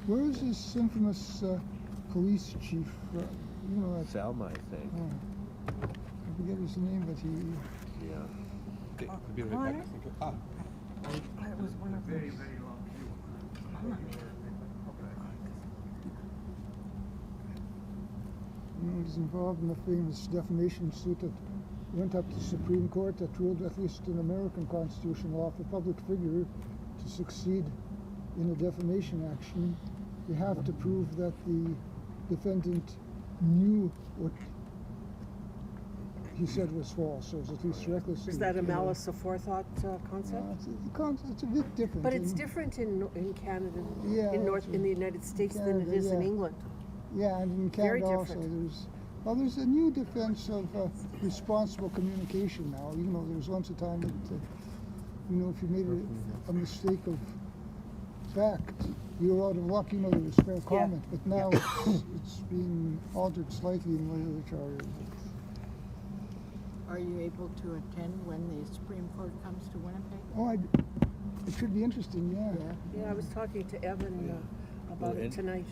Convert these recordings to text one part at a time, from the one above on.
Where is this infamous police chief? You know that. Selma, I think. I forget his name, but he. Yeah. Okay, I'll be right back. Thank you. It was one of those. He's involved in a famous defamation suit that went up to the Supreme Court that ruled, at least in American constitutional law, for a public figure to succeed in a defamation action, you have to prove that the defendant knew what he said was false, or was at least reckless. Is that a malice aforethought concept? It's a bit different. But it's different in Canada, Yeah, in the United States Canada, than it is in yeah. England. Yeah, and in Very Canada also, different. there's a new defense of responsible communication now. You know, there was once a time that, if you made a mistake of fact, you were out of luck. You know, there was fair comment, but now it's being altered slightly in literature. Are you able to attend when the Supreme Court comes to Winnipeg? Oh, it should be interesting, yeah. Yeah, I was talking to Evan about Well, it tonight.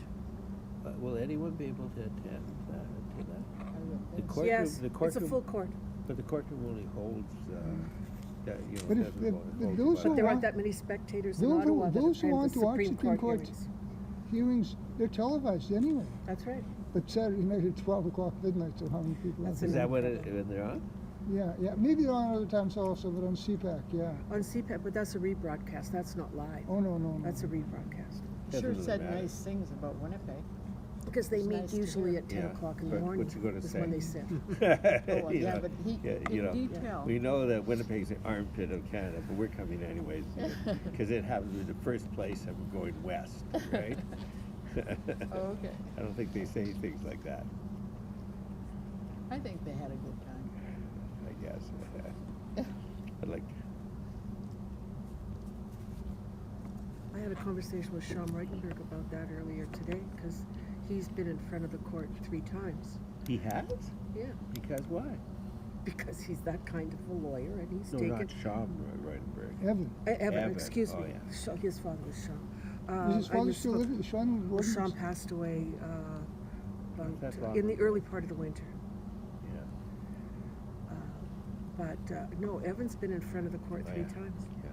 Will anyone be able to attend to that? The courtroom, Yes, the it's a courtroom, full court. but the courtroom only holds, But doesn't if hold those about- who But there want- aren't that many spectators in Those who- Ottawa that those who attend the want to watch Supreme Court hearings, hearings. they're televised anyway. That's right. But Saturday night at 12 o'clock midnight, so how many people? That's Is enough. that when they're on? Yeah. Maybe they're on other times also, but on CPAC, yeah. On CPAC, but that's a rebroadcast. That's not live. Oh, no. That's a rebroadcast. Doesn't Sure really said matter. nice things about Winnipeg. Because they It's meet nice to usually hear. at 10 Yeah, o'clock in the but morning. what's he gonna is say? when they sit. Oh, You yeah, know, but he, yeah, in detail. We know that Winnipeg's the armpit of Canada, but we're coming anyways, because it happens to be the first place that we're going west, right? Oh, okay. I don't think they say things like that, I think they had a good time. I guess. I'd like, I had a conversation with Sean Reichenberg about that earlier today because he's been in front of the court 3 times. he has? Yeah, Because why? because he's that kind of a lawyer and he's No, taken. not Sean Reutenberg. Evan. Evan, Evan, excuse oh, me. yeah. His father was Sean. Is his I father still misspoke. living? Sean Well, was Sean passed away That's about, long in the ago. early part of the winter. Yeah. But no, Evan's been in front of the court Oh, 3 yeah. times. Yeah.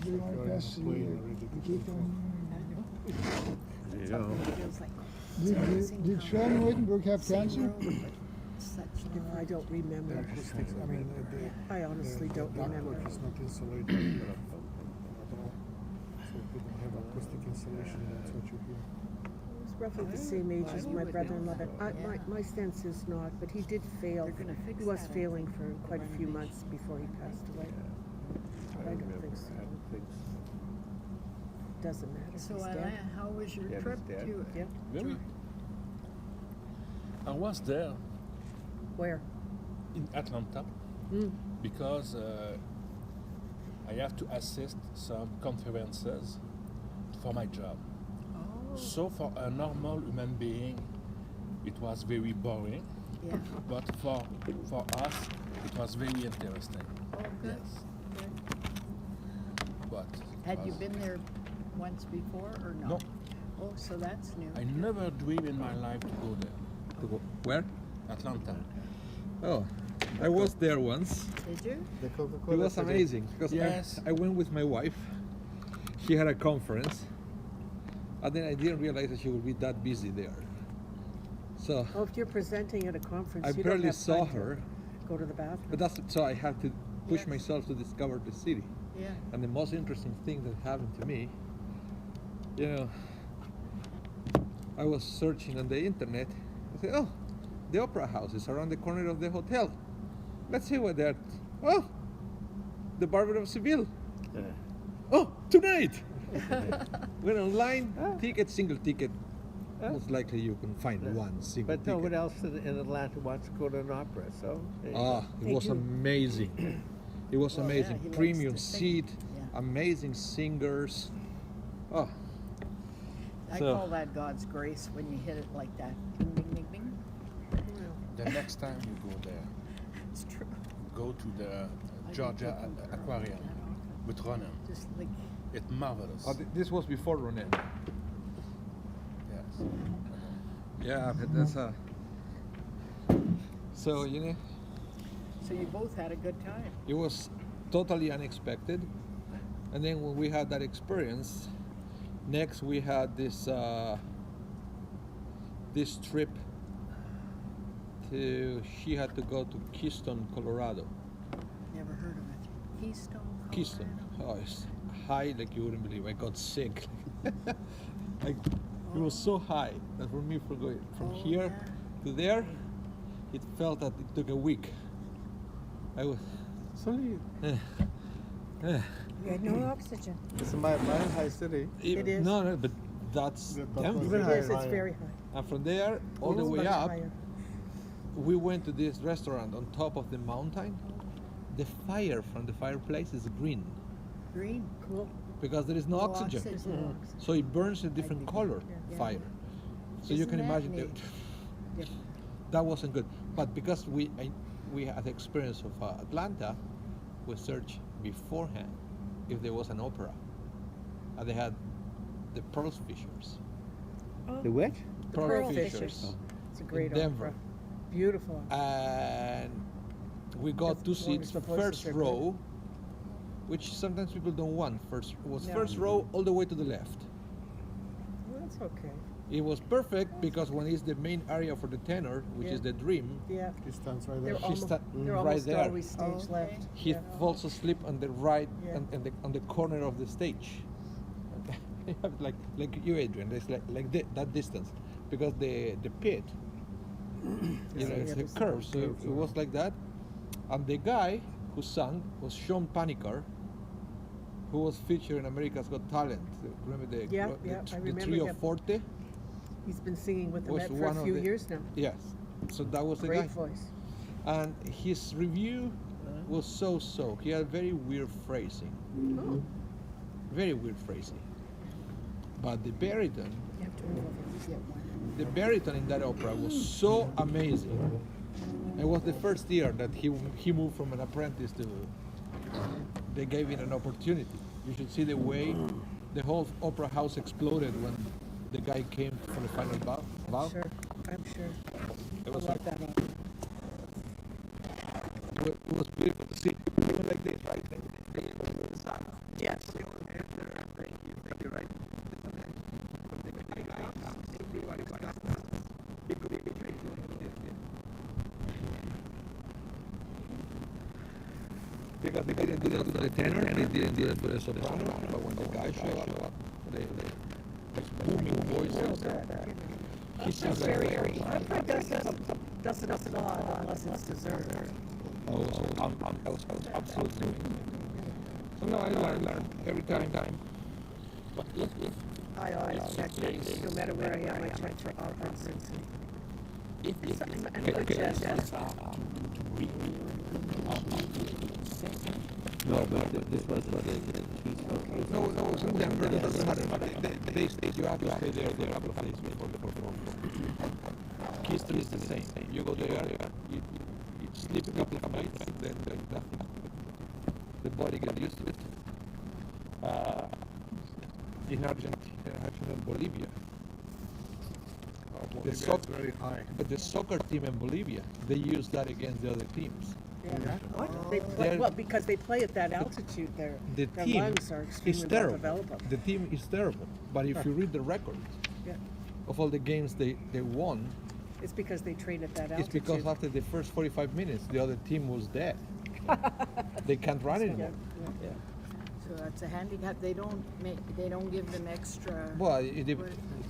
Do you want to pass the cake on? You know, Feels like Did Sean Wittenberg have cancer? such No, I don't remember. Acoustics, I mean, I honestly don't remember. It's not insulated at all. So if you don't have acoustic insulation, that's what you hear. He's roughly the same age as my brother-in-law. My sense is not, but he did fail. They're gonna fix He was that, I failing think, for quite a few renovation. months before he passed away. I don't remember. think so. I don't think so. Doesn't matter. So, He's Alain, dead. how was your Yeah, he's trip dead. to? Yeah. Very. I was there Where? in Atlanta Mm. because I have to assist some conferences for my job. Oh, So for a normal human being, it was very boring, yeah. but for us, it was very interesting. Oh, good. Yes, Good. but Had you was- been there once before or no? No. Oh, so that's new. I never dreamed in my life to go there, To go where? Atlanta. Oh, I was there once. Did you? The It Coca-Cola was amazing because Yes. I went with my wife. She had a conference, and then I didn't realize that she would be that busy there. So Oh, if you're presenting at a conference, I you don't barely have saw time to her, go to the bathroom. but that's so I had to push Yes. myself to discover the city. Yeah. And the most interesting thing that happened to me, I was searching on the internet. I said, "Oh, the opera house is around the corner of the hotel. Let's see what that. Oh, the Barber of Seville. Oh, tonight." Went online, ticket, single ticket. Most likely you can find one single But no ticket. one else in Atlanta wants to go to an opera, so. there you Ah, go. it They was do. amazing. It was Well, yeah, amazing. he likes Premium to sing. seat, Yeah. amazing singers. Oh, I So- call that God's grace when you hit it like that. Ding, ding, ding, ding. The next time you go there, It's true. go to the I Georgia didn't take him Aquarium that often. with Ronan. Just like, It's marvelous. this was before Ronan. Yes. Yeah, but that's a. So you know, so you both had a good time. it was totally unexpected, and then when we had that experience, next we had this trip to. She had to go to Keystone, Colorado. Never heard of it. Keystone, Colorado. Keystone. Oh, it's high like you wouldn't believe. I got sick. Like, it was so high that for me, from here to there, it felt that it took a week. I was. It's only You had no oxygen. it's a mile high city. It is. No, but that's That Denver. was It higher, is, it's higher. very high. And from there all the It's way much up, higher. we went to this restaurant on top of the mountain. The fire from the fireplace is green Green. Cool. because there is no oxygen. There's Mm. no oxygen. So it burns a different color Yeah. fire. So you Isn't can that imagine neat? that wasn't good. But because we had the experience of Atlanta, we searched beforehand if there was an opera, and they had the Pearl Fishers. The what? The Pearl Pearl Fishers. Fishers. It's a great Denver. opera. Beautiful. And we got That's two as long as seats, the voices first are good. row, which sometimes people don't want. No. First row all the way to the left. Well, that's okay. It was perfect because when it's the main area for the tenor, which Yeah. is the dream, Yeah. He stands right They're there. She almost, sta- they're right almost there. always stage Okay. left. he Yeah. falls asleep on the right Yeah. and on the corner of the stage. You have like you, Adrian. It's that distance because the pit, you know, it's a curve, so it was like that. And the guy who sang was Sean Paniker, who was featured in America's Got Talent. Remember the I remember trio him. Forte? He's been singing with the Was Met for one a of few the- years now. Yes. So that was the Great guy. voice. And his review was so. He had very weird phrasing. Oh, Very weird phrasing. But the baritone, you have to move over. Get one. the baritone in that opera was so amazing. It was the first year that he moved from an apprentice to. They gave him an opportunity. You should see the way the whole opera house exploded when the guy came for the final bow. Sure, I'm sure. It I was love that opera. it was beautiful to see. They were like this, right? Yes. Thank you, right? Because they didn't do that to the tenor, and they didn't do that to the soprano, but when the guy showed up, this booming voice, he sings very Opera doesn't applaud unless it's deserved. I was absolutely. So now I learn every time. But I always check these, no matter where I am, I check for opera and symphony. And good jazz. No, but this was the no, it was in Denver. It doesn't matter. But they you have to stay there a couple of days before the performance. Keystone is the same. You go there, you sleep a couple of nights, then nothing. The body gets used to it. In Argentina and Bolivia. The soccer, very high. but the soccer team in Bolivia, they use that against the other teams. Yeah. What? They play, They're- well, because they play at that altitude, their team lungs are is extremely well terrible. developed. The team is terrible. But if you read the record Yeah. of all the games they won, It's because they train at that it's altitude. because after the first 45 minutes, the other team was dead. They can't run Yeah, anymore. yeah. So that's a handicap. They don't give them extra. Well,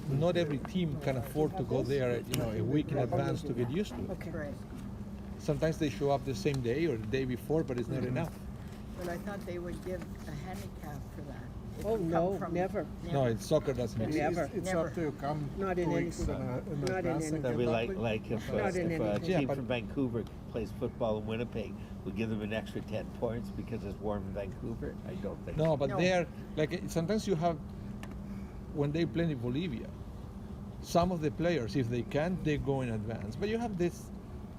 not every team can afford to go there, a week in advance to get used to it. Okay. Right. Sometimes they show up the same day or the day before, but it's not enough. But I thought they would give a handicap for that. Oh, come no, from. never. No, it's soccer doesn't make sense. Never. It's Never. up to you. Come Not in 2 any weeks in, sport. in Not in advance any and That'd be get like, up like if, Not in if a anything. Yeah, team but- from Vancouver plays football in Winnipeg, we give them an extra 10 points because it's warm in Vancouver? I don't think No, so. but No. they're like sometimes you have when they play in Bolivia, some of the players, if they can, they go in advance. But you have this,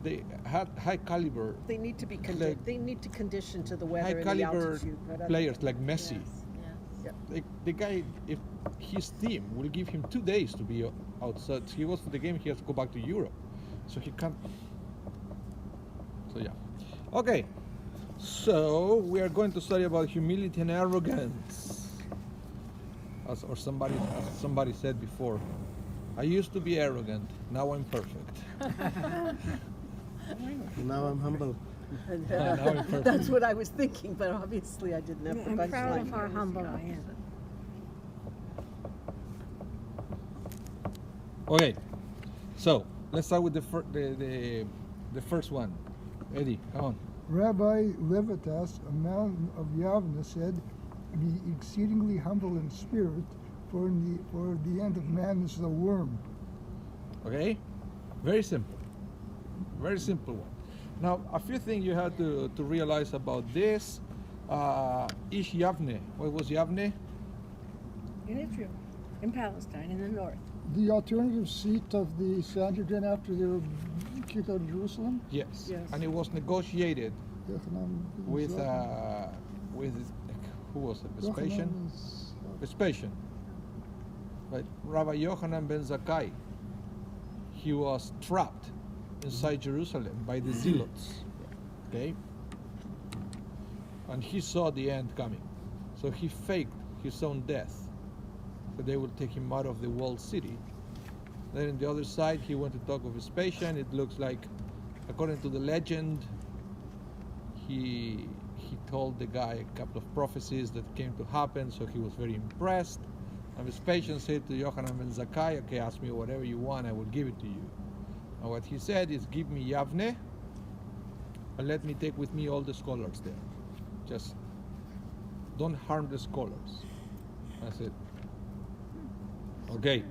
they have high caliber, They need to be Like- they need to condition to the high weather and the caliber altitude. But other- players like Messi. Yes. The guy, if his team will give him 2 days to be outside, he goes to the game, he has to go back to Europe, so he can't. So yeah, okay. So we are going to study about humility and arrogance. Or somebody said before, I used to be arrogant, now I'm perfect. Now I'm humble. Now I'm perfect. That's what I was thinking, but obviously I didn't have the I'm proud punchline. of how humble I am. Okay, so let's start with the first one. Eddie, come on. Rabbi Levitas, a man of Yavne, said, "Be exceedingly humble in spirit, for the end of man is the worm." Okay, very simple, very simple one. Now, a few things you have to realize about this. Ish Yavne. What was Yavne? In Israel, in Palestine, in the north. The alternative seat of the Sanhedrin after they were kicked out of Jerusalem. Yes. Yes. And it was negotiated Yochanan ben with Zakkai. who was it? Yochanan Vespasian. is, Vespasian. Right. Rabbi Yochanan ben Zakkai. He was trapped inside Jerusalem by the zealots. Okay. And he saw the end coming, so he faked his own death, so they would take him out of the walled city. Then on the other side, he went to talk with Vespasian. It looks like, according to the legend, he told the guy a couple of prophecies that came to happen, so he was very impressed. And Vespasian said to Yochanan ben Zakkai, okay, ask me whatever you want, I will give it to you. And what he said is, give me Yavne, and let me take with me all the scholars there. Just don't harm the scholars. I said, okay.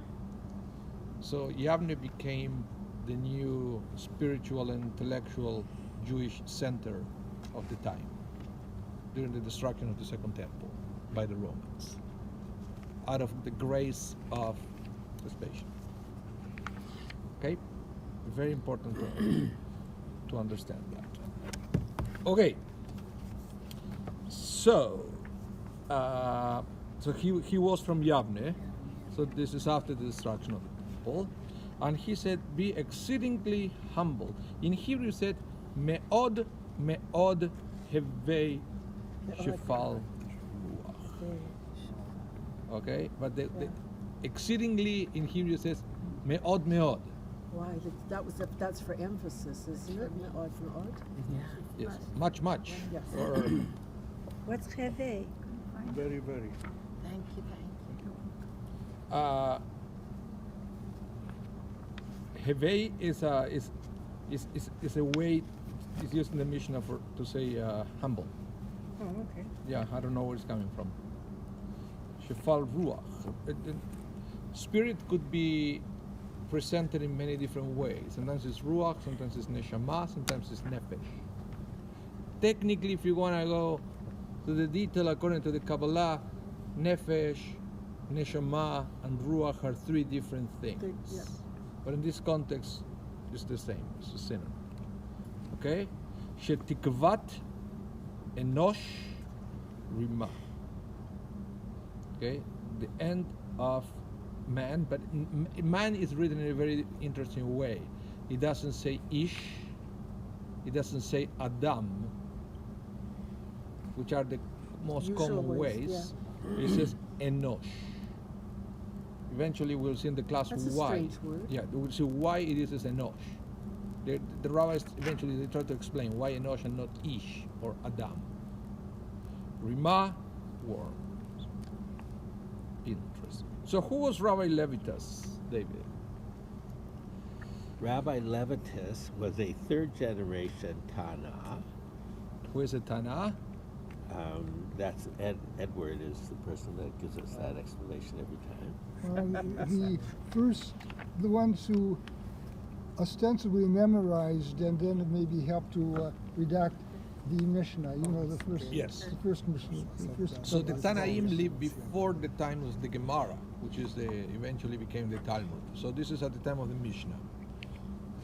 So Yavne became the new spiritual and intellectual Jewish center of the time during the destruction of the Second Temple by the Romans, out of the grace of Vespasian. Okay, very important to understand that. Okay, so he was from Yavne, so this is after the destruction of the temple, and he said, "Be exceedingly humble." In Hebrew, he said, "Me'od me'od hevei shefal ruach." Okay, but the exceedingly in Hebrew says, "Me'od me'od." Why? That's for emphasis, isn't it? Odd for odd. Yes, much. Yes. Or What's cheve? Very, very. Thank you, thank you. Hevei is a way, it's used in the Mishnah to say humble. Oh, okay. Yeah, I don't know where it's coming from. Shefal ruach. Spirit could be presented in many different ways. Sometimes it's ruach, sometimes it's neshama, sometimes it's nefesh. Technically, if you want to go to the detail according to the Kabbalah, nefesh, neshama, and ruach are three different things. Yeah. But in this context, it's the same. It's a synonym. Okay? Shetikvat enosh rima. Okay? The end of man, but man is written in a very interesting way. It doesn't say ish. It doesn't say adam, which are the most Usual common ways, ways. It says enosh. Eventually, we'll see in the class That's a why. strange word. Yeah, we'll see why it is as enosh. The rabbis eventually they try to explain why enosh and not ish or adam. Rima, worm. Interesting. So who was Rabbi Levitas, David? Rabbi Levitas was a third generation Tana. Who is a Tana? That's Edward is the person that gives us that explanation every time. The ones who ostensibly memorized and then maybe helped to redact the Mishnah, the first, Yes. the first Mishnah. So the Tanaim lived before the time of the Gemara, which is eventually became the Talmud. So this is at the time of the Mishnah.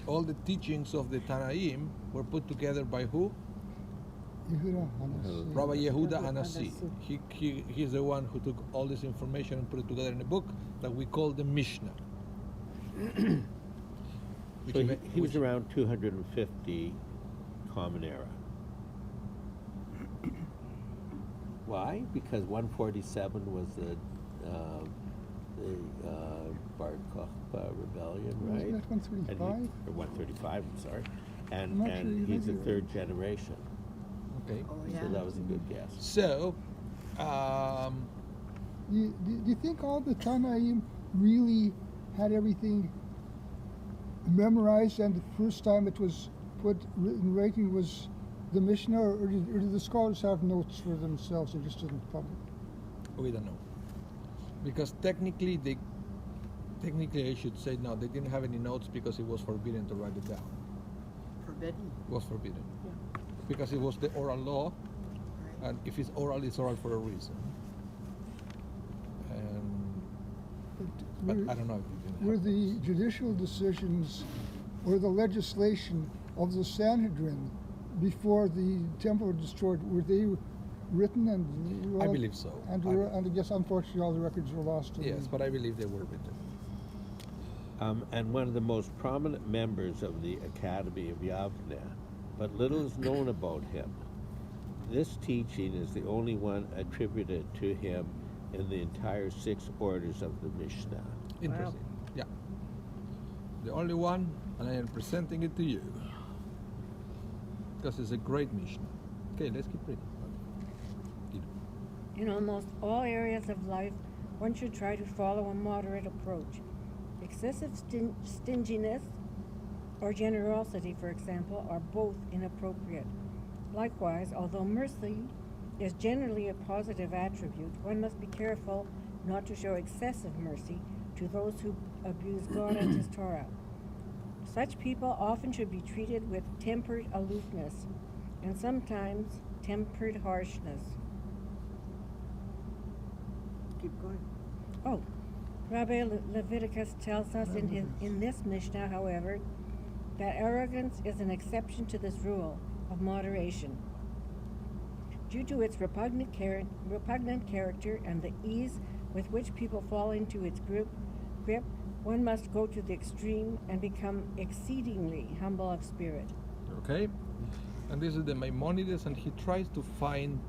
All the teachings of the Tanaim were put together by who? Yehuda Hanassi. Rabbi Yehuda Hanassi. He's the one who took all this information and put it together in a book that we call the Mishnah. So he was around 250 Common Era. Why? Because 147 was the Bar Kokhba rebellion, right? Wasn't that 135? Or 135, I'm sorry. I'm not sure And you he's the remember. third generation. Okay. Oh, yeah. So that was a good guess. So, Do you think all the Tanaim really had everything memorized, and the first time it was put in writing was the Mishnah, or did the scholars have notes for themselves and just didn't publish? we don't know. Because technically, I should say no, they didn't have any notes because it was forbidden to write it down. Forbidden. It was forbidden. Yeah. Because it was the oral law, Right. and if it's oral for a reason. And, but I don't know if it didn't Were have the notes. judicial decisions or the legislation of the Sanhedrin before the temple was destroyed, were they written and I believe so. And I guess unfortunately all the records were lost. Yes, but I believe they were written. And one of the most prominent members of the Academy of Yavneh, but little is known about him. This teaching is the only one attributed to him in the entire 6 orders of the Mishnah. Interesting. Yeah. The only one, and I am presenting it to you. Because it's a great Mishnah. Okay, let's keep reading. In almost all areas of life, one should try to follow a moderate approach. Excessive stinginess or generosity, for example, are both inappropriate. Likewise, although mercy is generally a positive attribute, one must be careful not to show excessive mercy to those who abuse God and His Torah. Such people often should be treated with tempered aloofness and sometimes tempered harshness. Keep going. Oh, Rabbi Leviticus tells us in this Mishnah, however, that arrogance is an exception to this rule of moderation. Due to its repugnant character and the ease with which people fall into its grip, one must go to the extreme and become exceedingly humble of spirit. Okay? And this is the Maimonides, and he tries to find,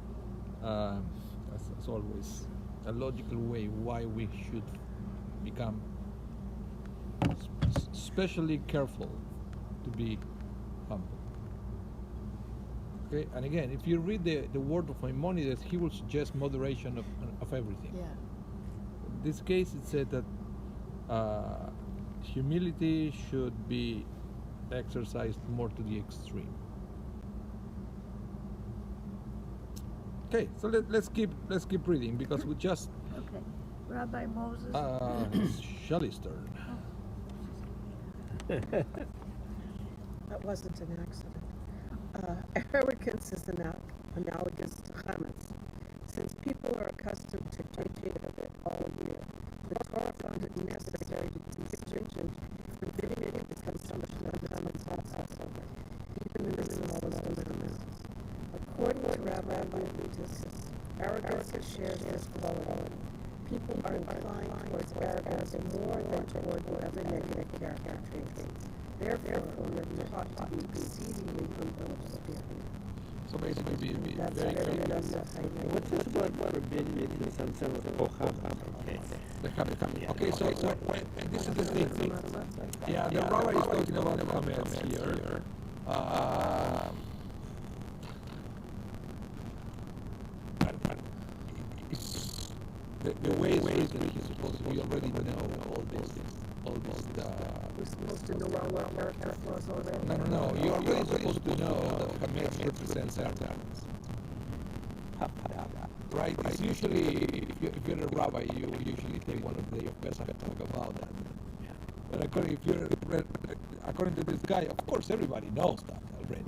as always, a logical way why we should become especially careful to be humble. Okay, and again, if you read the word of Maimonides, he will suggest moderation of everything. Yeah. In this case, it said that humility should be exercised more to the extreme. Okay, so let's keep reading because we just Okay. Rabbi Moses. it's Shelley's turn. That wasn't an accident. Arrogance is analogous to chametz. Since people are accustomed to partake of it all year, the Torah found it necessary to be stringent, forbidding it the consumption of chametz on Passover, even in the smallest amounts. According to Rabbi Leviticus, arrogance shares this quality. People are inclined towards arrogance more than toward whatever negative character traits. Therefore, we are taught to be exceedingly humble of spirit. So basically, be That's very very careful. What's this about forbidden consumption of Kocham? Okay. The chametz. Okay, so this is the thing. Yeah, the rabbi is talking about the chametz here. It's the way it's written, he's supposed to already know all this. We're supposed to know our character flaws already. No. You're already supposed to know that chametz represents arrogance. right? It's usually, if you're a rabbi, you usually take one of the day of Pesach and talk about that. But according to this guy, of course, everybody knows that already.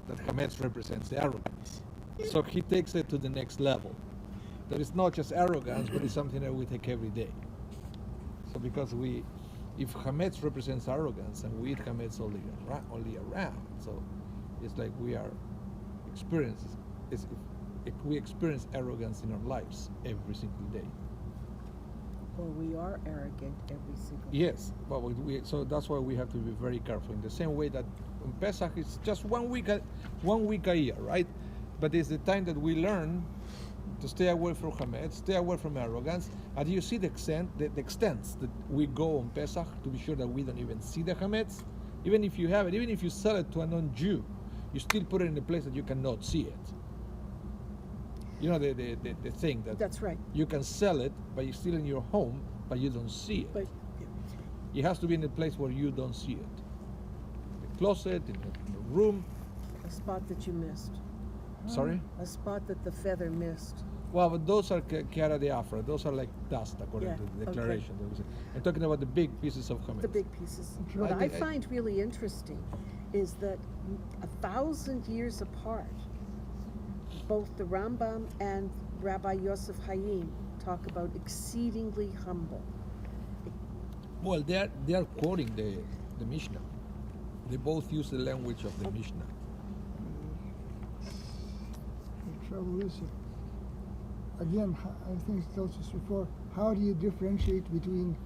That Hametz represents the arrogance. So he takes it to the next level. That it's not just arrogance, but it's something that we take every day. So because if Hametz represents arrogance and we eat Hametz only around, so it's like we experience arrogance in our lives every single day. Or we are arrogant every single day. Yes, but so that's why we have to be very careful. In the same way that on Pesach it's just 1 week a year, right? But it's the time that we learn to stay away from Hametz, stay away from arrogance. And you see the extents that we go on Pesach to be sure that we don't even see the Hametz. Even if you have it, even if you sell it to a non-Jew, you still put it in a place that you cannot see it. You know the thing that That's right. you can sell it, but it's still in your home, but you don't see it. But It has to be in a place where you don't see it. The closet, in the room. a spot that you missed. Sorry? A spot that the feather missed. Well, but those are Chiara de Afra. Those are like dust, according Yeah, to the okay. declaration. I'm talking about the big pieces of Hametz. The big pieces. Sure. What I I- find really interesting is that 1,000 years apart, both the Rambam and Rabbi Yosef Hayim talk about exceedingly humble. Well, they are quoting the Mishnah. They both use the language of the Mishnah. The trouble is, again, I think I told this before, how do you differentiate between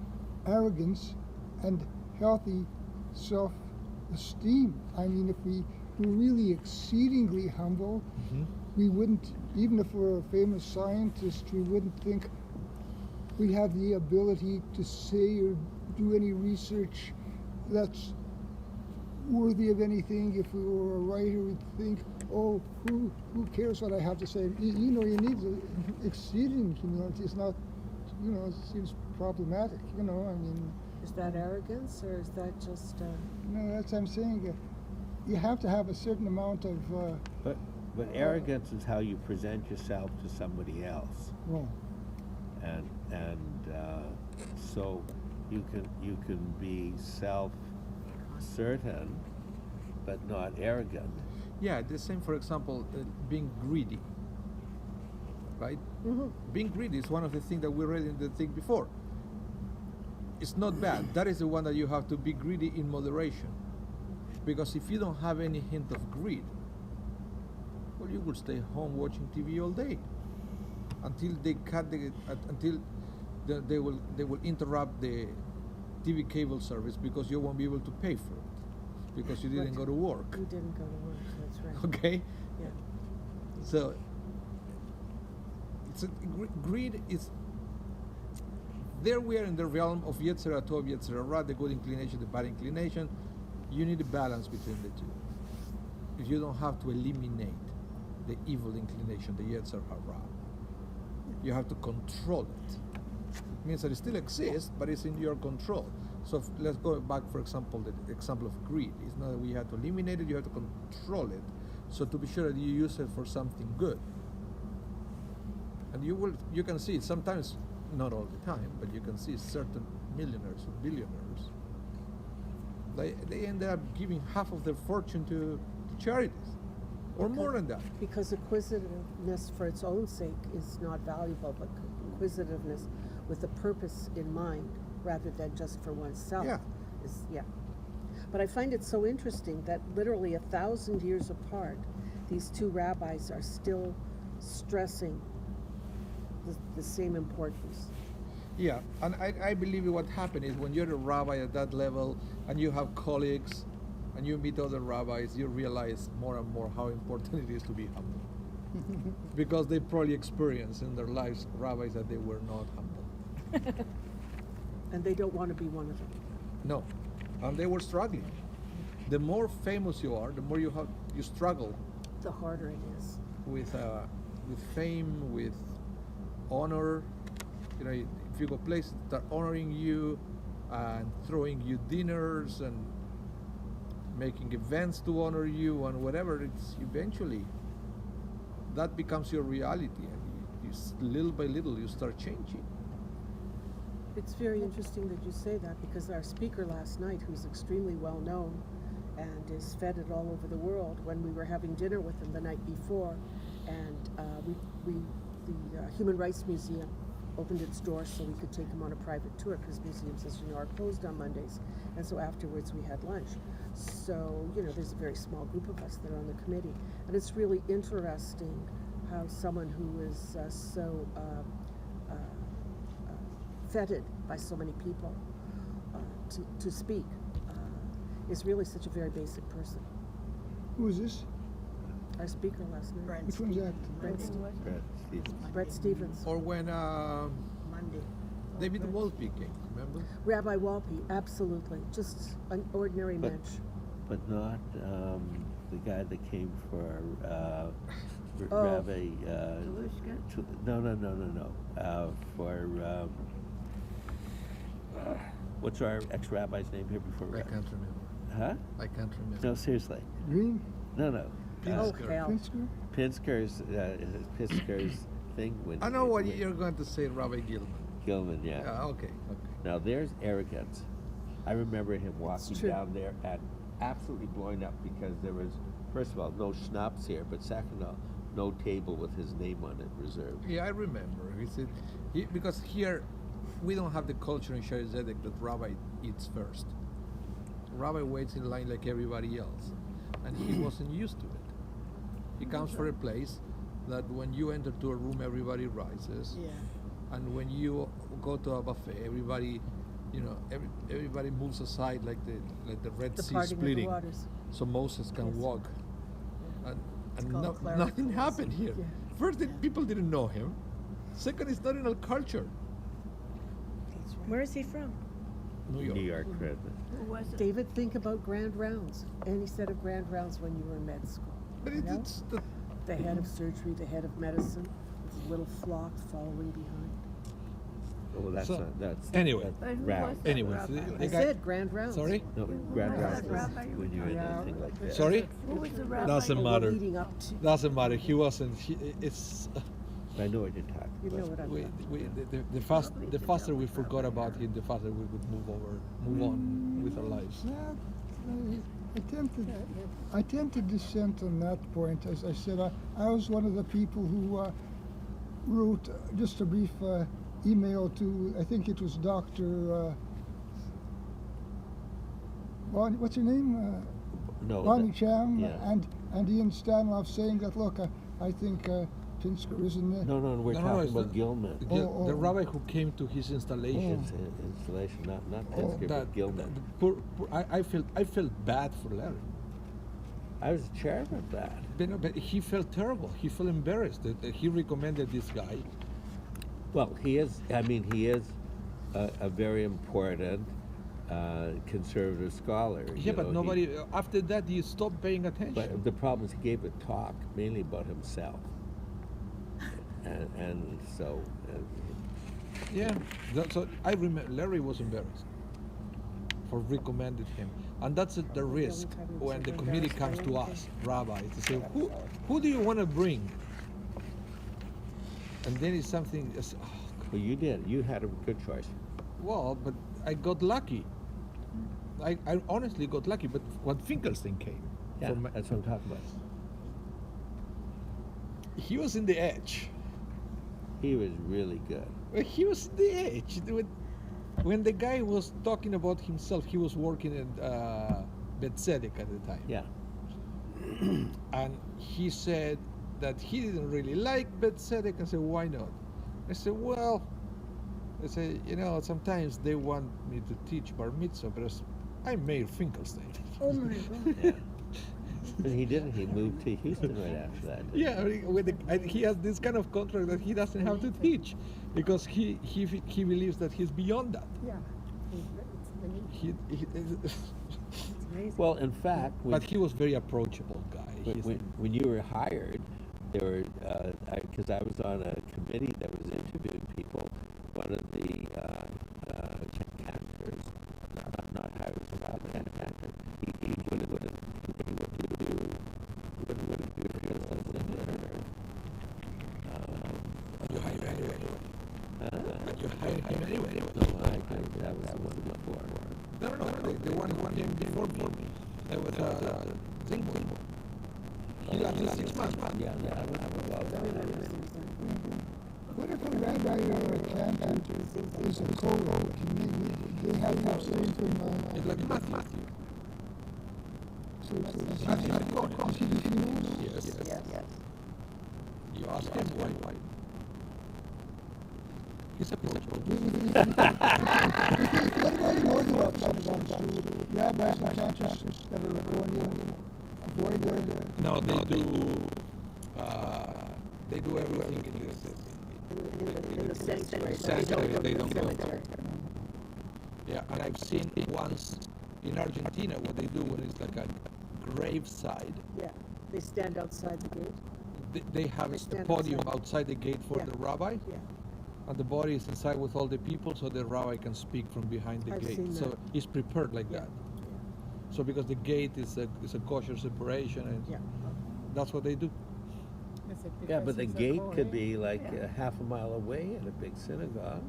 arrogance and healthy self-esteem? I mean, if we were really exceedingly humble, we wouldn't, even if we're a famous scientist, we wouldn't think we have the ability to say or do any research that's worthy of anything. If we were a writer, we'd think, oh, who cares what I have to say? You know, you need exceeding humility. It's not, you know, it seems problematic, you know, I mean. Is that arrogance or is that just... No, that's what I'm saying. You have to have a certain amount of, But arrogance is how you present yourself to somebody else, well, and so you can be self-certain, but not arrogant. Yeah, the same, for example, being greedy. Right? Being greedy is one of the things that we read in the thing before. It's not bad. That is the one that you have to be greedy in moderation. Because if you don't have any hint of greed, well, you will stay home watching TV all day until they they will interrupt the TV cable service because you won't be able to pay for it because you didn't go to work. You didn't go to work, that's right. Okay. Yeah. So greed is. There we are in the realm of Yetzirah Tov, Yetzirah Ra, the good inclination, the bad inclination. You need a balance between the two. If you don't have to eliminate the evil inclination, the Yetzirah Ra, you have to control it. It means that it still exists, but it's in your control. So let's go back, for example, the example of greed. It's not that we have to eliminate it, you have to control it. So to be sure that you use it for something good. And you can see sometimes, not all the time, but you can see certain millionaires or billionaires, they end up giving half of their fortune to charities, or more than that. Because acquisitiveness for its own sake is not valuable, but acquisitiveness with a purpose in mind rather than just for oneself is, But I find it so interesting that literally 1,000 years apart, these two rabbis are still stressing the same importance. Yeah, and I believe what happened is when you're a rabbi at that level and you have colleagues and you meet other rabbis, you realize more and more how important it is to be humble. Because they probably experienced in their lives rabbis that they were not humble. And they don't want to be one of them. No, and they were struggling. The more famous you are, the more you struggle. The harder it is. With fame, with honor. You know, if you go places that are honoring you and throwing you dinners and making events to honor you and whatever, it's eventually that becomes your reality, and little by little you start changing. It's very interesting that you say that, because our speaker last night, who's extremely well known and is feted all over the world, when we were having dinner with him the night before, and the Human Rights Museum opened its doors so we could take him on a private tour, because museums, as you know, are closed on Mondays. And so afterwards we had lunch. So, you know, there's a very small group of us that are on the committee. And it's really interesting how someone who is so feted by so many people to speak is really such a very basic person. Who is this? Our speaker last night. Which one's that? Brett Stevens. Brett Stevens. Or when Monday. David Wolpe came, remember? Rabbi Walpe, absolutely. Just an ordinary But- mensch. But not the guy that came for Oh. Rabbi. Kalushka? No. For what's our ex-rabbi's name here before? I can't remember. Huh? I can't remember. No, seriously. Green? No. Oh, Pinsker. hell. Pinsker? Pinker's thing when. I know what you're going to say, Rabbi Gilman. Gilman, yeah. Yeah, okay. Now there's arrogance. I remember him walking true. down there and absolutely blowing up because there was, first of all, no schnapps here, but second of all, no table with his name on it reserved. Yeah, I remember. He said, because here we don't have the culture in Shaare Zedek that Rabbi eats first. Rabbi waits in line like everybody else, and he wasn't used to it. He comes for a place that when you enter to a room, everybody rises, Yeah. and when you go to a buffet, everybody, everybody moves aside like the Red The Sea parting of the splitting, waters. so Moses can Yes. walk. And called nothing clericalism. happened here. Yeah. First, people didn't know him. Second, it's not in our culture. That's right. Where is he from? New York. New York resident. Who was it? David, think about grand rounds. Any set of grand rounds when you were in med school. But you know? it's the, The head of surgery, the head of medicine, with his little flock following behind. Oh, that's So, not, that's. anyway. that's But who round. was that Anyways, rabbi? the I guy- said grand rounds. Sorry? No, Who grand was round that is rabbi you when were you're in talking anything like that. Sorry? Who was the rabbi? Doesn't Oh, we're matter. leading up to. Doesn't matter. He wasn't. It's I know what you're talking You know about. what I'm we, talking we, about. the faster we forgot about him, the faster we would move on with our lives. I tend to dissent on that point. As I said, I was one of the people who wrote just a brief email to, I think it was Dr. what's her name? No. Bonnie that- Cham yeah. and Ian Stanloff saying that, look, I think Pinsker isn't it? No, we're No, talking it's about the- Gilman. The rabbi who came to his installation. It's an installation, not Oh, Pinsker, but Gilman. I felt bad for Larry. I was the chairman of that. But he felt terrible. He felt embarrassed that he recommended this guy. Well, he is a very important conservative scholar. Yeah, you but know, nobody. After that, you stop paying attention. But the problem is he gave a talk mainly about himself. And so. Yeah. So I remember Larry was embarrassed for recommended him, and that's the risk when the committee comes to us, rabbis, to say, who do you want to bring? And then it's something. Well, you did. You had a good choice. Well, but I got lucky. I honestly got lucky. But when Finkelstein came, Yeah, that's what I'm talking about. he was in the edge. He was really good. Well, he was in the edge. When the guy was talking about himself, he was working at Betzedek at the time. Yeah. And he said that he didn't really like Betzedek. I said, why not? I said, well, sometimes they want me to teach bar mitzvah, but I'm Mayor Finkelstein. Oh my God. Yeah. And he didn't. He moved to Houston right after that. Yeah, he has this kind of contract that he doesn't have to teach because he believes that he's beyond that. Yeah. He, It's amazing. Well, in fact, but he was very approachable guy. when you were hired, there were because I was on a committee that was interviewing people. One of the cantors, not hired, but cantor, he wouldn't do field But you hired him anyway. No, that was the one before. No, the one who came before me. That was Zingbo. He lasted 6 months. Yeah, that was well done. What if a rabbi or a cantor is a co-ed? They have the same thing on. It's like Matthew. So it's Matthew had Is he the females? Yes. Yes. You ask him why. He's a coach. What about in Orthodox synagogues? Rabbis and cantors that are going in avoid the... No, they do everything in In the sanctuary. sanctuary. They don't go. Cemetery. Yeah, and I've seen once in Argentina what they do when it's like a graveside. Yeah, they stand outside the gate. They have They a stand podium outside. outside the gate for Yeah. the rabbi, Yeah, and the body is inside with all the people, so the rabbi can speak from behind the I've gate. seen So that. it's prepared like Yeah. that. So because the gate is a kosher separation, and yeah. that's what they do. Yeah, but the gate could be like Yeah. half a mile away at a big synagogue.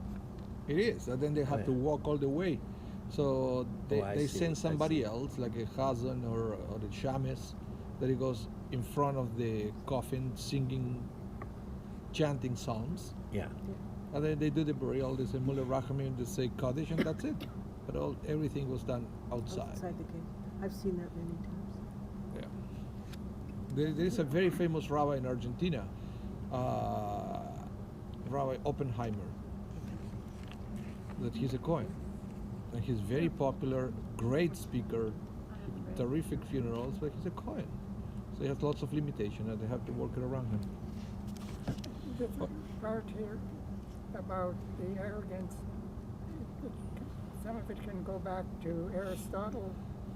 It is, and then they have to Yeah. walk all the way. So they, I they see, send I somebody see. else, like a chazan or the shames, that he goes in front of the coffin singing, chanting psalms. Yeah. And then they do the burial, they say Mullah Rachamim, they say Kaddish, and that's it. But everything was done outside. Outside the gate. I've seen that many times. Yeah. There is a very famous rabbi in Argentina, Rabbi Oppenheimer, that he's a Kohen. And he's very popular, great speaker, terrific funerals, but he's a Kohen. So he has lots of limitation and they have to work it around him. The part here about the arrogance, some of it can go back to Aristotle,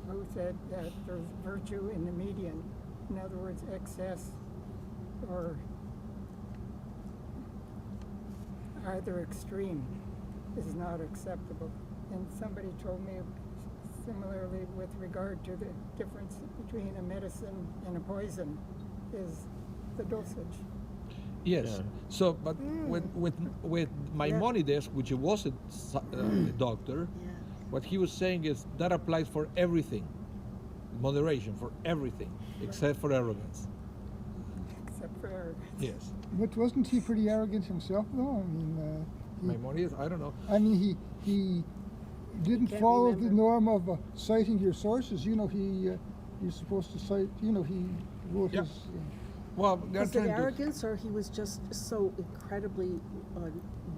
who said that there's virtue in the median. In other words, excess or either extreme is not acceptable. And somebody told me similarly with regard to the difference between a medicine and a poison is the dosage. Yes. Yeah. So, but with Maimonides, which was a doctor, Yeah. what he was saying is that applies for everything, moderation for everything, except for arrogance. Except for arrogance. Yes. But wasn't he pretty arrogant himself, though? I mean, Maimonides, I don't know. he didn't Can't follow the remember. norm of citing your sources. You know, you're supposed to cite. You know, he wrote Yeah. his. Well, they're Was it trying to. arrogance, or he was just so incredibly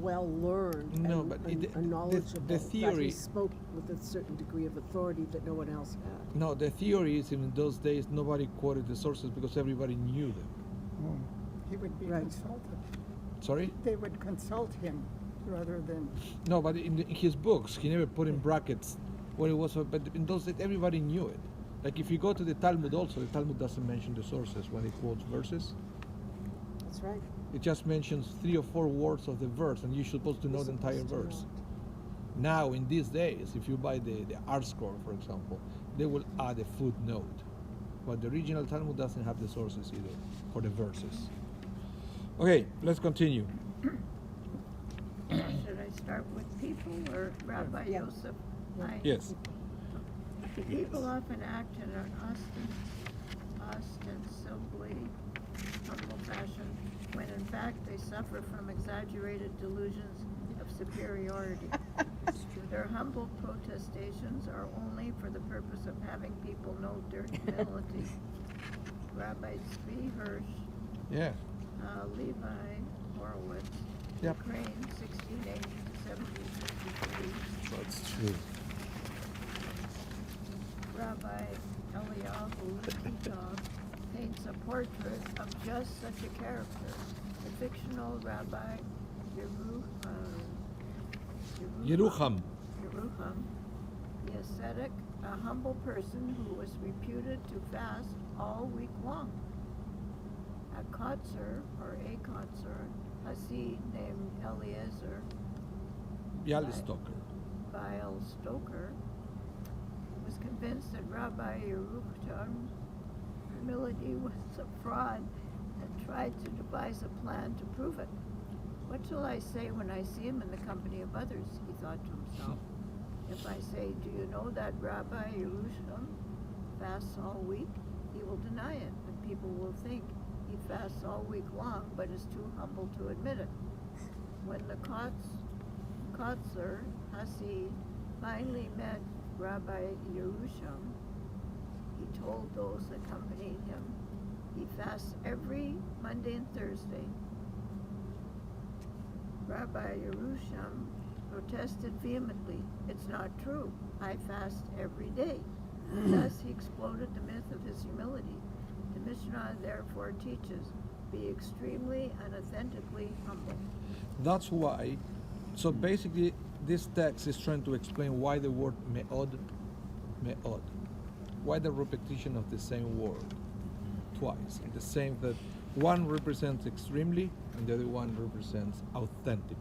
well learned No, and, but and knowledgeable the that theory. he spoke with a certain degree of authority that no one else had? No, the theory is in those days nobody quoted the sources because everybody knew them. Oh. He would be Right. consulted. Sorry? They would consult him rather than No, but in his books, he never put in brackets what it was. But in those days, everybody knew it. Like if you go to the Talmud also, the Talmud doesn't mention the sources when it quotes verses. That's right. It just mentions 3 or 4 words of the verse, and you're supposed to know the entire Supposed to know verse. it. Now, in these days, if you buy the art score, for example, they will add a footnote. But the original Talmud doesn't have the sources either for the verses. Okay, let's continue. Should I start with people or Rabbi Yeah. Yosef? Yes. People often act in an ostensibly humble fashion when in fact they suffer from exaggerated delusions of superiority. Their humble protestations are only for the purpose of having people know their humility. Rabbi Tzvi Hirsch, Yeah. Levi Horowitz, Yep. Ukraine, 1680 to 1753. That's true. Rabbi Eliyahu Kitov paints a portrait of just such a character, the fictional Rabbi Yerucham. Yerucham, the ascetic, a humble person who was reputed to fast all week long. A Kotzer, or a Kotzer, Hasid named Eliezer Bialystoker. Stoker, was convinced that Rabbi Yeruchtam's humility was a fraud and tried to devise a plan to prove it. What shall I say when I see him in the company of others? He thought to himself. If I say, do you know that Rabbi Yerusham fasts all week? He will deny it, and people will think he fasts all week long, but is too humble to admit it. When the Kotzler Hasid finally met Rabbi Yerusham, he told those accompanying him, he fasts every Monday and Thursday. Rabbi Yerusham protested vehemently, it's not true, I fast every day. Thus he exploded the myth of his humility. The Mishnah therefore teaches, be extremely and authentically humble. That's why, so basically this text is trying to explain why the word me'od, why the repetition of the same word twice, the same, that one represents extremely and the other one represents authentically.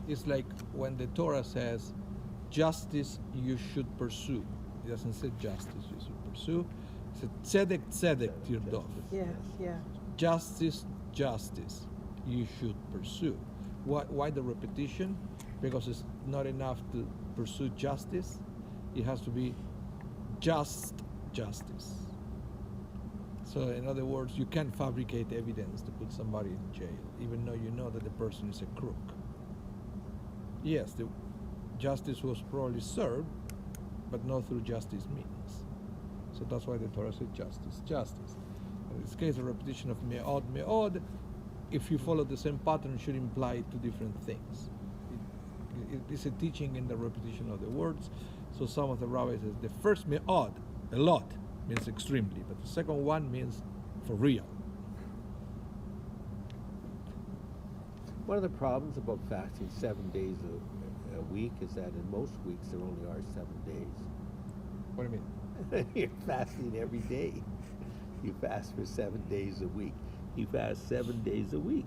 It's like when the Torah says, justice you should pursue. It doesn't say justice you should pursue. It says tzedek, tzedek, tirdov. Yeah, yeah. Justice, justice you should pursue. Why the repetition? Because it's not enough to pursue justice. It has to be just justice. So in other words, you can't fabricate evidence to put somebody in jail, even though you know that the person is a crook. Yes, the justice was probably served, but not through justice means. So that's why the Torah said justice, justice. In this case, a repetition of me'od, me'od, if you follow the same pattern, should imply two different things. It is a teaching in the repetition of the words. So some of the rabbis says the first me'od, a lot, means extremely, but the second one means for real. One of the problems about fasting 7 days a week is that in most weeks there only are 7 days. What do you mean? You're fasting every day. You fast for 7 days a week. He fasts 7 days a week.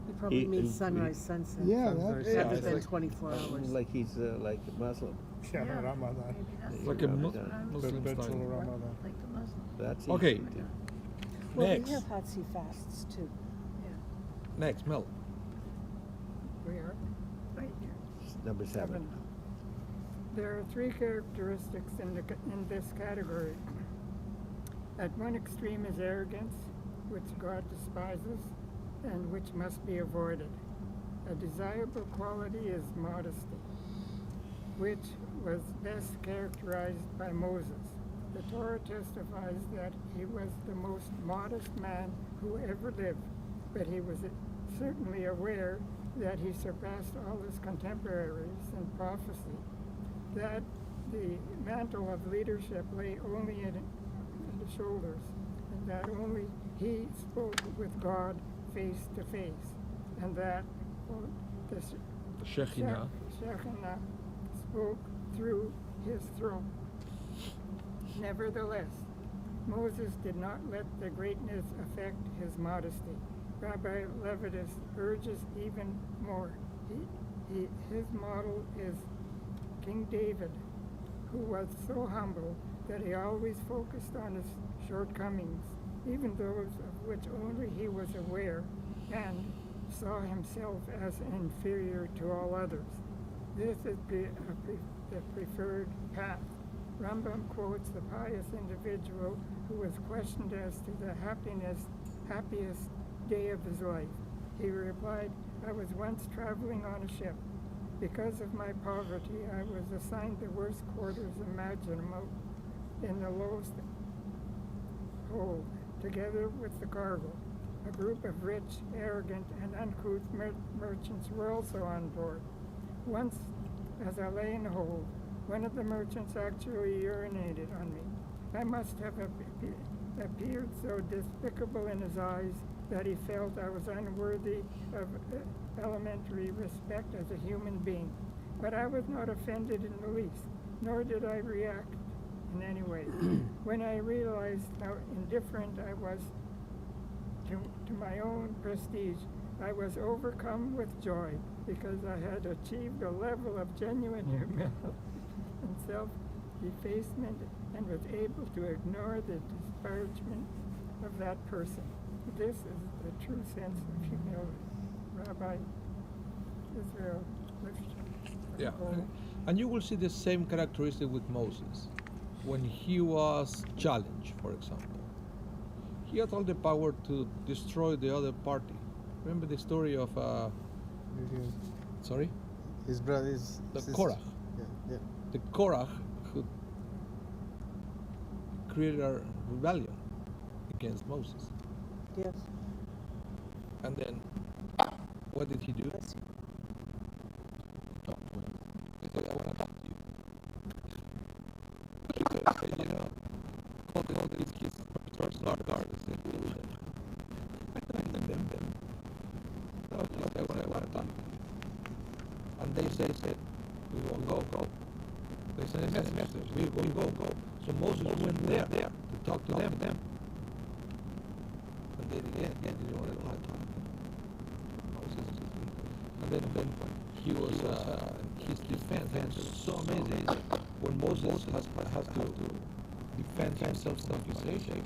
He probably means sunrise, sunset. Yeah, sunrise, that- yeah, other it's than like- 24 hours. Like he's like a Muslim. Yeah, Yeah. Ramadan. Maybe that's Like the a Ramadan. Muslim Perpetual style. Ramadan. Like the Muslim. That's Okay. easy to do. Well, Next. we have Hatsi fasts too. Next, Mel. We are. Right here. Number 7. There are three characteristics in this category. At one extreme is arrogance, which God despises and which must be avoided. A desirable quality is modesty, which was best characterized by Moses. The Torah testifies that he was the most modest man who ever lived, but he was certainly aware that he surpassed all his contemporaries in prophecy, that the mantle of leadership lay only in the shoulders, and that only he spoke with God face to face, and that the Shekhinah. Shekhinah spoke through his throat. Nevertheless, Moses did not let the greatness affect his modesty. Rabbi Levitus urges even more. His model is King David, who was so humble that he always focused on his shortcomings, even those of which only he was aware, and saw himself as inferior to all others. This is the preferred path. Rambam quotes the pious individual who was questioned as to the happiest day of his life. He replied, I was once traveling on a ship. Because of my poverty, I was assigned the worst quarters imaginable in the lowest hold, together with the cargo. A group of rich, arrogant, and uncouth merchants were also on board. Once, as I lay in the hold, one of the merchants actually urinated on me. I must have appeared so despicable in his eyes that he felt I was unworthy of elementary respect as a human being. But I was not offended in the least, nor did I react in any way. When I realized how indifferent I was to my own prestige, I was overcome with joy because I had achieved a level of genuine humility and self-effacement and was able to ignore the disparagement of that person. This is the true sense of humility. Rabbi Israel Yeah, and you will see the same characteristic with Moses. When he was challenged, for example, he had all the power to destroy the other party. Remember the story of, sorry? His brothers. The Korach. Yeah. The Korach who created a rebellion against Moses. Yes. And then, what did he do? He said, I want to talk to you. Because, all these kids personal guards and delusion. And then, no, he said, I want to talk to you. And they said, we will go. They said, yes, we will go. So Moses went there to talk to them. And they didn't want to talk to him. Moses. And then he was, his defense was so amazing. When Moses has to defend himself from accusation,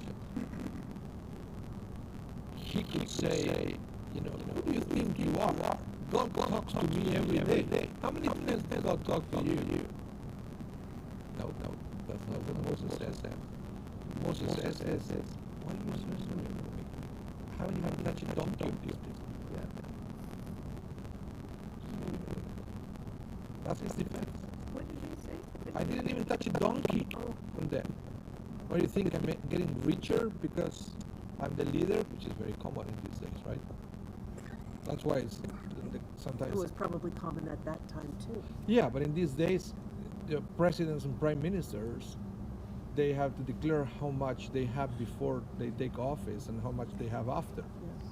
he could say, who do you think you are? God talks to me every day. How many times does God talk to you? No, that's not what Moses says. Moses says, why are you so sorry for me? Haven't even touched a donkey? That's his defense. What did he say? I didn't even touch a donkey from them. Or you think I'm getting richer because I'm the leader, which is very common in these days, right? That's why it's sometimes. It was probably common at that time too. Yeah, but in these days, the presidents and prime ministers, they have to declare how much they have before they take office and how much they have after. Yes.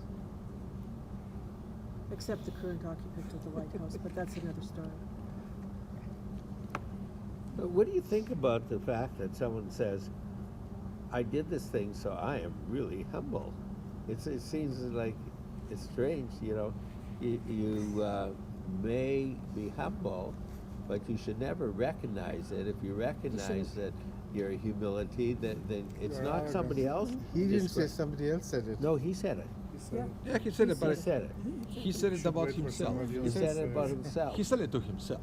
Except the current occupant of the White House, but that's another story. But what do you think about the fact that someone says, I did this thing, so I am really humble? It seems like it's strange, you may be humble, but you should never recognize it. If you recognize that your humility, then it's Your not arrogance. somebody else. He didn't say, somebody else said it. No, he said it. He said it. Yeah, he said it, He but said it. he said it Should about wait for himself. somebody He else to said say it about himself. He said it to himself.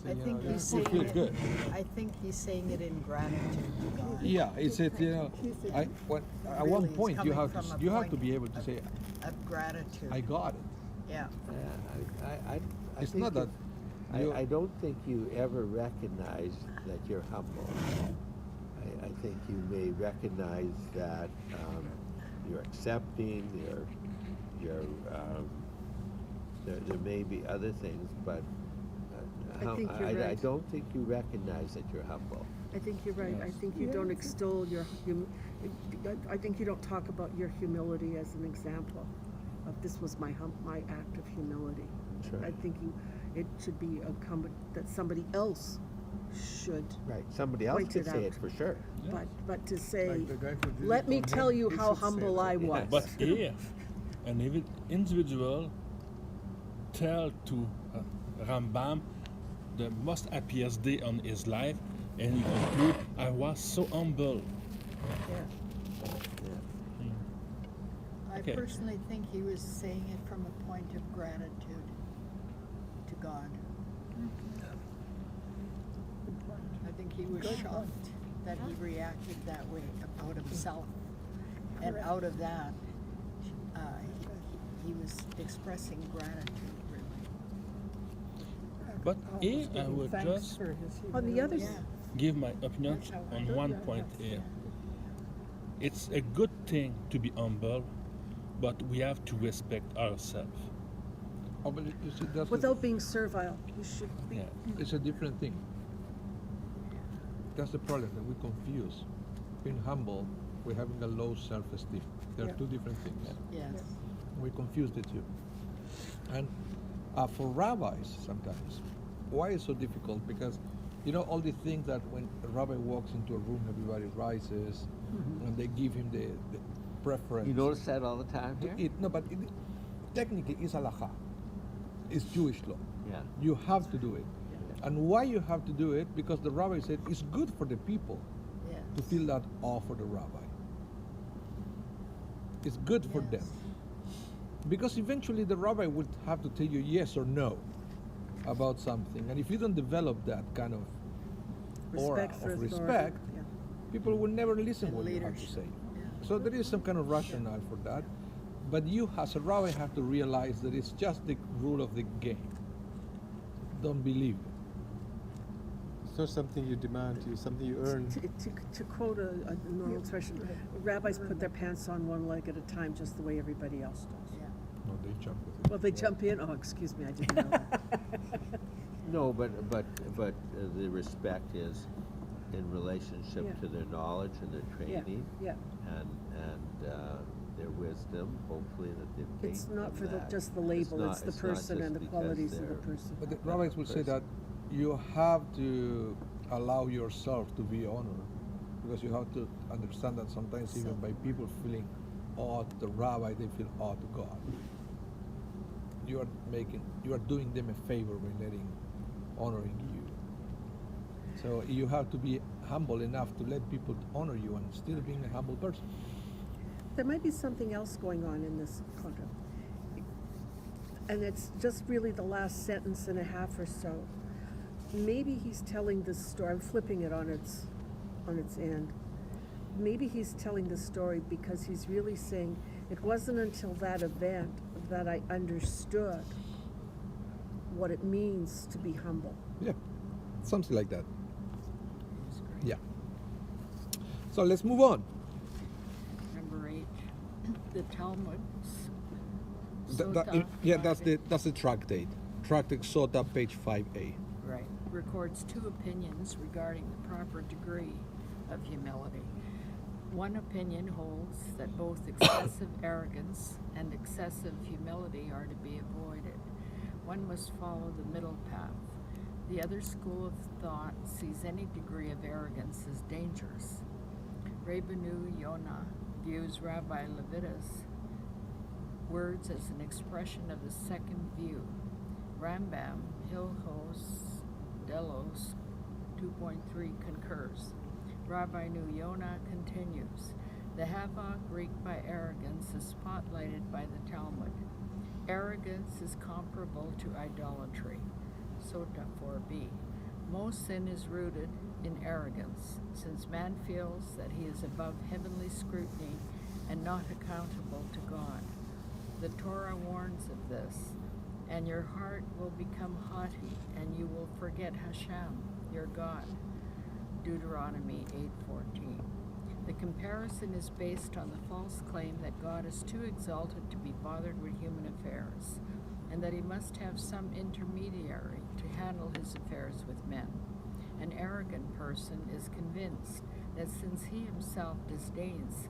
I think you he's feel saying good. I think he's saying it in gratitude to God. Yeah, he said, at Really, one it's point you coming have from a to point be able to say, Of gratitude. I got it. Yeah. I It's think not that I don't think you ever recognize that you're humble. I think you may recognize that you're accepting, there may be other things, but I think you're I right. don't think you recognize that you're humble. I think you're right. I think you don't extol I think you don't talk about your humility as an example of this was my act of humility. That's right. I think it should be that somebody else should. Right. Somebody else Point could it say out. it for sure. But to say, Like the guy who did let it me on tell him, you he how should say humble that. I was. But if an individual tell to Rambam the most happiest day on his life, and he conclude, I was so humble. I Okay. personally think he was saying it from a point of gratitude to God. I think he was shocked that he reacted that way about himself. And out of that, he was expressing gratitude, really. But here I would just On the other Yeah. give my opinion on one point here. It's a good thing to be humble, but we have to respect ourselves. oh, but you see, that's without being servile, you should be. Yeah. it's a different thing. That's the problem, that we confuse being humble with having a low self-esteem. They're Yeah. two different things. Yes. We confuse the two. And for rabbis, sometimes, why it's so difficult? Because, all the things that when a rabbi walks into a room, everybody rises, and they give him the preference. You notice that all the time here? No, but technically it's halakha. It's Jewish law. Yeah. You have to do it. And why you have to do it? Because the rabbi said it's good for the people to Yes. feel that awe for the rabbi. It's good for them. Because eventually the rabbi would have to tell you yes or no about something. And if you don't develop that kind of aura Respect for of authority. respect, Yeah. people will never listen And what you have to leadership. say. So there is some kind of rationale for that. But you as a rabbi have to realize that it's just the rule of the game. Don't believe it. It's not something you demand, it's something you earn. To quote a normal expression, rabbis put their pants on one leg at a time, just the way everybody else does. Yeah. No, they jump with it. Well, they jump in. Oh, excuse me, I didn't know that. No, but the respect is in relationship Yeah. to their knowledge and their training Yeah. and their wisdom, hopefully that they've gained It's not from for that. just the label, not- it's the not person just and the because qualities of the they're- person. But the rabbis will say that you have to allow yourself to be honored, because you have to understand that sometimes even by people feeling awe to the rabbi, they feel awe to God. You are doing them a favor by honoring you. So you have to be humble enough to let people honor you and still being a humble person. There might be something else going on in this contract. And it's just really the last sentence and a half or so. Maybe he's telling this story, I'm flipping it on its end. Maybe he's telling the story because he's really saying, it wasn't until that event that I understood what it means to be humble. Yeah, something like that. Yeah. So let's move on. Number 8, the Talmud's That's the tractate. Tractate Sota, page 5a. Right. Records 2 opinions regarding the proper degree of humility. One opinion holds that both excessive arrogance and excessive humility are to be avoided. One must follow the middle path. The other school of thought sees any degree of arrogance as dangerous. Rabbi Yonah views Rabbi Levitas' words as an expression of the second view. Rambam, Hilchos Delos 2.3 concurs. Rabbi Yonah continues, the havoc wreaked by arrogance is spotlighted by the Talmud. Arrogance is comparable to idolatry. Sota 4b. Most sin is rooted in arrogance, since man feels that he is above heavenly scrutiny and not accountable to God. The Torah warns of this, and your heart will become haughty, and you will forget Hashem, your God. Deuteronomy 8:14. The comparison is based on the false claim that God is too exalted to be bothered with human affairs, and that he must have some intermediary to handle his affairs with men. An arrogant person is convinced that since he himself disdains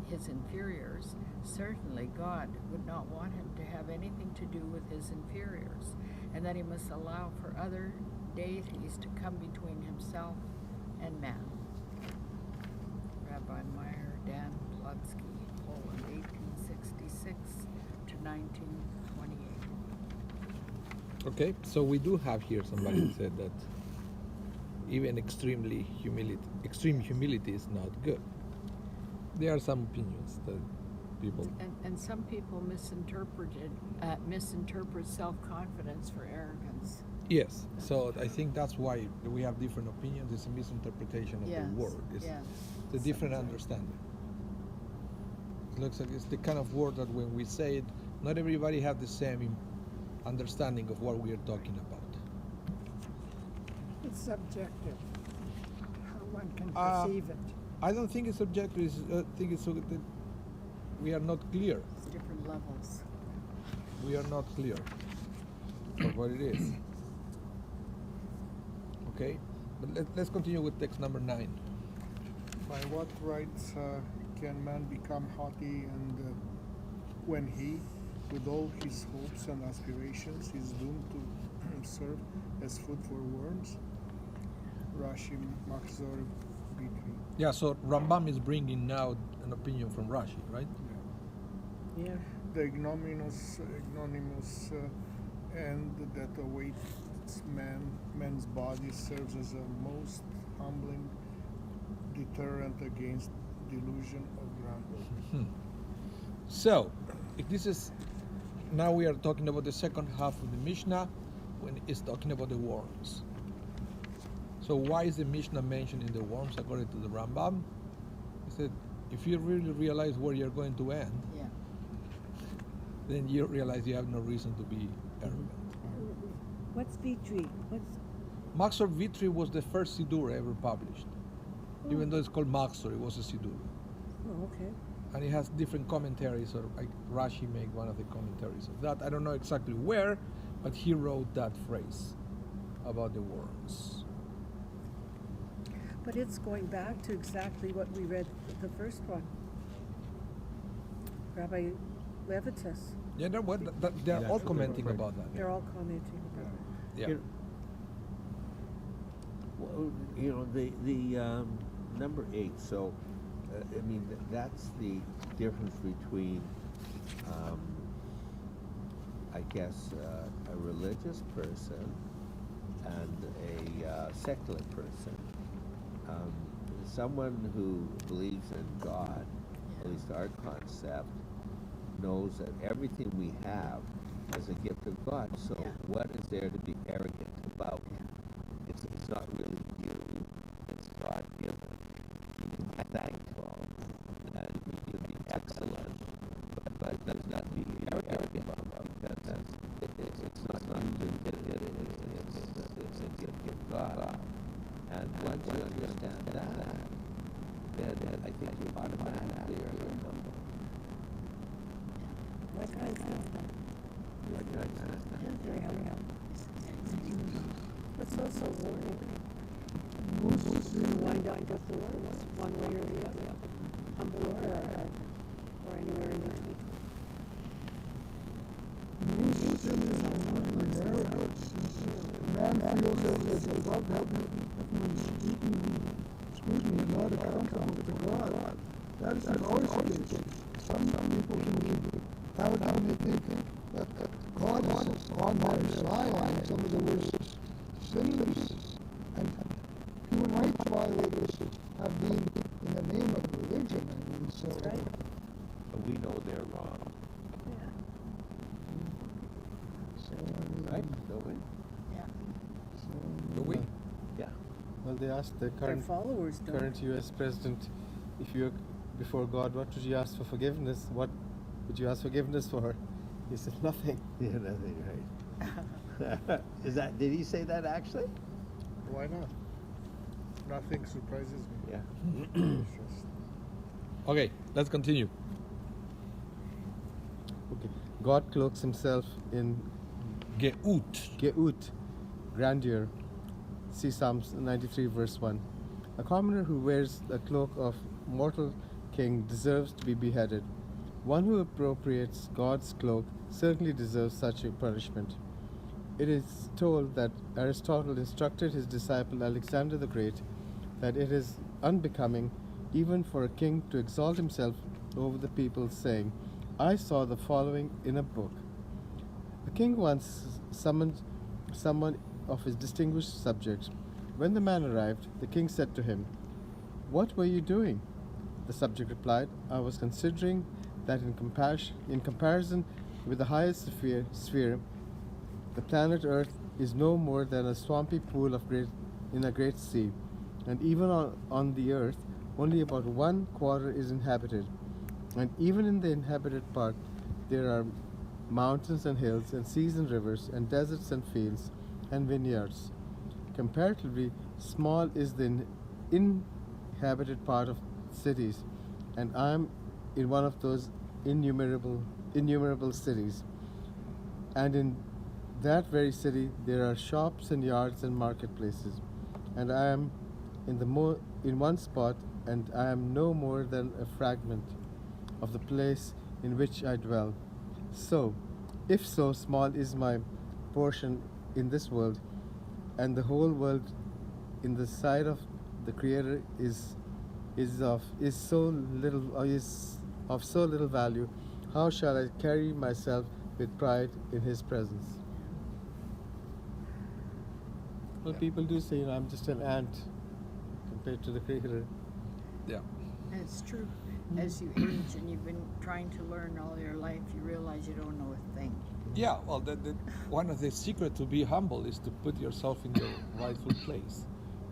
his inferiors, certainly God would not want him to have anything to do with his inferiors, and that he must allow for other deities to come between himself and man. Rabbi Meyer, Dan Plutsky, Poland, 1866 to 1928. Okay, so we do have here somebody who said that even extreme humility is not good. There are some opinions that people. And some people misinterpret self-confidence for arrogance. Yes, so I think that's why we have different opinions. It's a misinterpretation of the word. It's a different understanding. It looks like it's the kind of word that when we say it, not everybody has the same understanding of what we are talking about. It's subjective, how one can perceive it. I don't think it's subjective. I think it's so that we are not clear. It's different levels. We are not clear of what it is. Okay, but let's continue with text number 9. By what rights can man become haughty and when he, with all his hopes and aspirations, is doomed to serve as food for worms? Rashi, Machzor, B3. Yeah, so Rambam is bringing now an opinion from Rashi, right? Yeah. The ignominious end that awaits man's body serves as a most humbling deterrent against delusion of grandeur. So, if this is now we are talking about the second half of the Mishnah when it's talking about the worms. So why is the Mishnah mentioned in the worms according to the Rambam? He said, if you really realize where you're going to end, Yeah. then you realize you have no reason to be arrogant. What's Vitri? What's Maxor Vitri was the first Siddur ever published. Even though it's called Maxor, it was a Siddur. oh, okay. And it has different commentaries, or like Rashi made one of the commentaries of that. I don't know exactly where, but he wrote that phrase about the worms. But it's going back to exactly what we read the first one. Rabbi Levitas, Yeah, they're That's all the commenting different- about that. they're all commenting about it. Yeah. You Well, you know, the number 8. So, I mean, that's the difference between, I guess, a religious person and a secular person. Someone who believes in God, at least our concept, knows that everything we have is a gift of God. So, Yeah. what is there to be arrogant about? It's not really you, it's God given. You can be thankful and you can be excellent, but it does not be arrogant about because it's not you that did it, it's a gift of God. And once you understand that, then I think you automatically are humble. It's also warning. You wind up with the words, one way or the other, humble or anywhere in between. Man feels as if above heaven, not accountable to God. That is not always the case. Some people can be arrogant when they think that God is on their side and some of the worst sins and human rights violators have been in the name of religion. I mean, so That's right. But we know they're wrong, Yeah. right? Don't we? Do we? Yeah. Well, they asked the Their current followers don't. current U.S. president, if you're before God, what would you ask for forgiveness? What would you ask forgiveness for? He said nothing. Yeah, nothing, right. Did he say that actually? Why not? Nothing surprises me. Yeah. It's just- Okay, let's continue. Okay. God cloaks himself in Geut. Geut, grandeur. See Psalms 93 verse 1. A commoner who wears the cloak of mortal king deserves to be beheaded. One who appropriates God's cloak certainly deserves such a punishment. It is told that Aristotle instructed his disciple Alexander the Great that it is unbecoming even for a king to exalt himself over the people, saying, I saw the following in a book. A king once summoned someone of his distinguished subjects. When the man arrived, the king said to him, What were you doing? The subject replied, I was considering that in comparison with the highest sphere, the planet Earth is no more than a swampy pool in a great sea, and even on the Earth, only about 1/4 is inhabited. And even in the inhabited part, there are mountains and hills, and seas and rivers, and deserts and fields, and vineyards. Comparatively small is the inhabited part of cities, and I am in one of those innumerable cities. And in that very city there are shops and yards and marketplaces, and I am in one spot, and I am no more than a fragment of the place in which I dwell. So, if so small is my portion in this world, and the whole world in the sight of the Creator is of so little value, how shall I carry myself with pride in His presence? Well, people do say, I'm just an ant compared to the Creator. Yeah. And it's true. as you age and you've been trying to learn all your life, you realize you don't know a thing. Yeah, well, one of the secrets to be humble is to put yourself in your rightful place.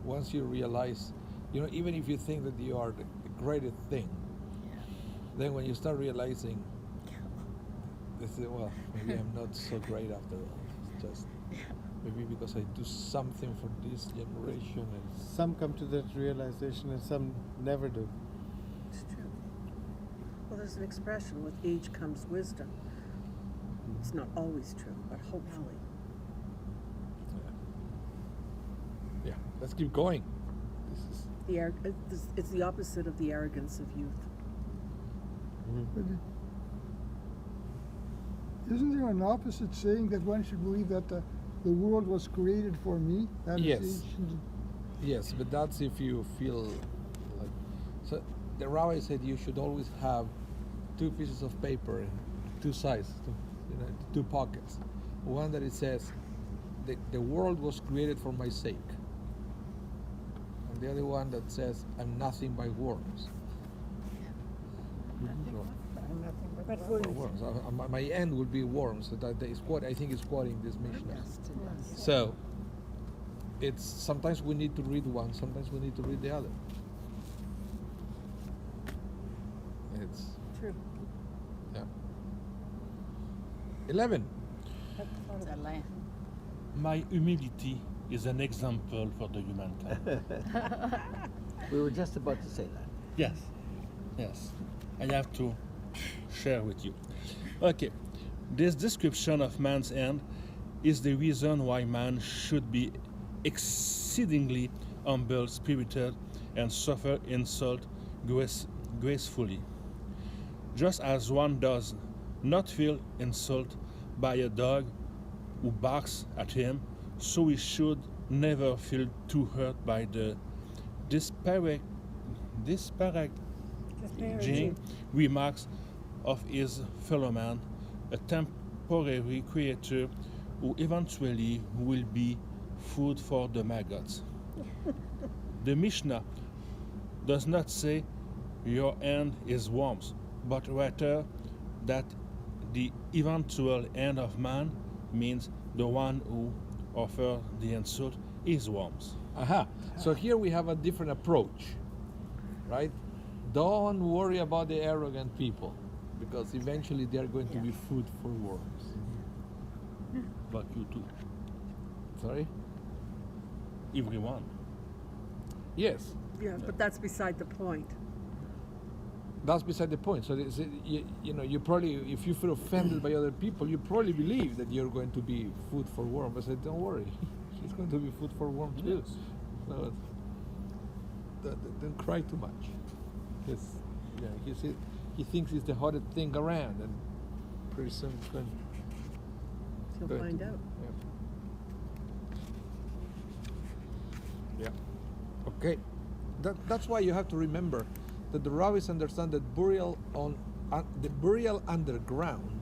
Once you realize, even if you think that you are the greatest thing, then when you start realizing, well, maybe I'm not so great after all. It's just maybe because I do something for this generation. And Some come to that realization and some never do. It's true. Well, there's an expression, with age comes wisdom. It's not always true, but hopefully. yeah, let's keep going. This is It's the opposite of the arrogance of youth. But isn't there an opposite saying that one should believe that the world was created for me? That is Yes. age. Yes, but that's if you feel like. So the rabbi said you should always have two pieces of paper in two sides, two pockets. One that it says, the world was created for my sake. And the other one that says, I'm nothing by worms. But Or worms. My end would be worms. So that is quote. I think it's quoting this Mishnah. So it's sometimes we need to read one, sometimes we need to read the other. It's True. yeah. 11. The land. My humility is an example for the humankind. We were just about to say that. Yes, yes. I have to share with you. Okay, this description of man's end is the reason why man should be exceedingly humble, spirited, and suffer insult gracefully. Just as one does not feel insult by a dog who barks at him, so he should never feel too hurt by the disparaging remarks of his fellow man, a temporary creature who eventually will be food for the maggots. The Mishnah does not say your end is worms, but rather that the eventual end of man means the one who offers the insult is worms. Aha. So here we have a different approach, right? Don't worry about the arrogant people, because eventually they are going to be food for worms. But you too. Sorry? Everyone. Yes. Yeah, but that's beside the point. That's beside the point. So you probably, if you feel offended by other people, you probably believe that you're going to be food for worms. I said, don't worry, he's going to be food for worms too. So don't cry too much. He thinks it's the hottest thing around, and pretty soon it's going. You'll going find to- out. Yeah. Okay. That's why you have to remember that the rabbis understand that the burial underground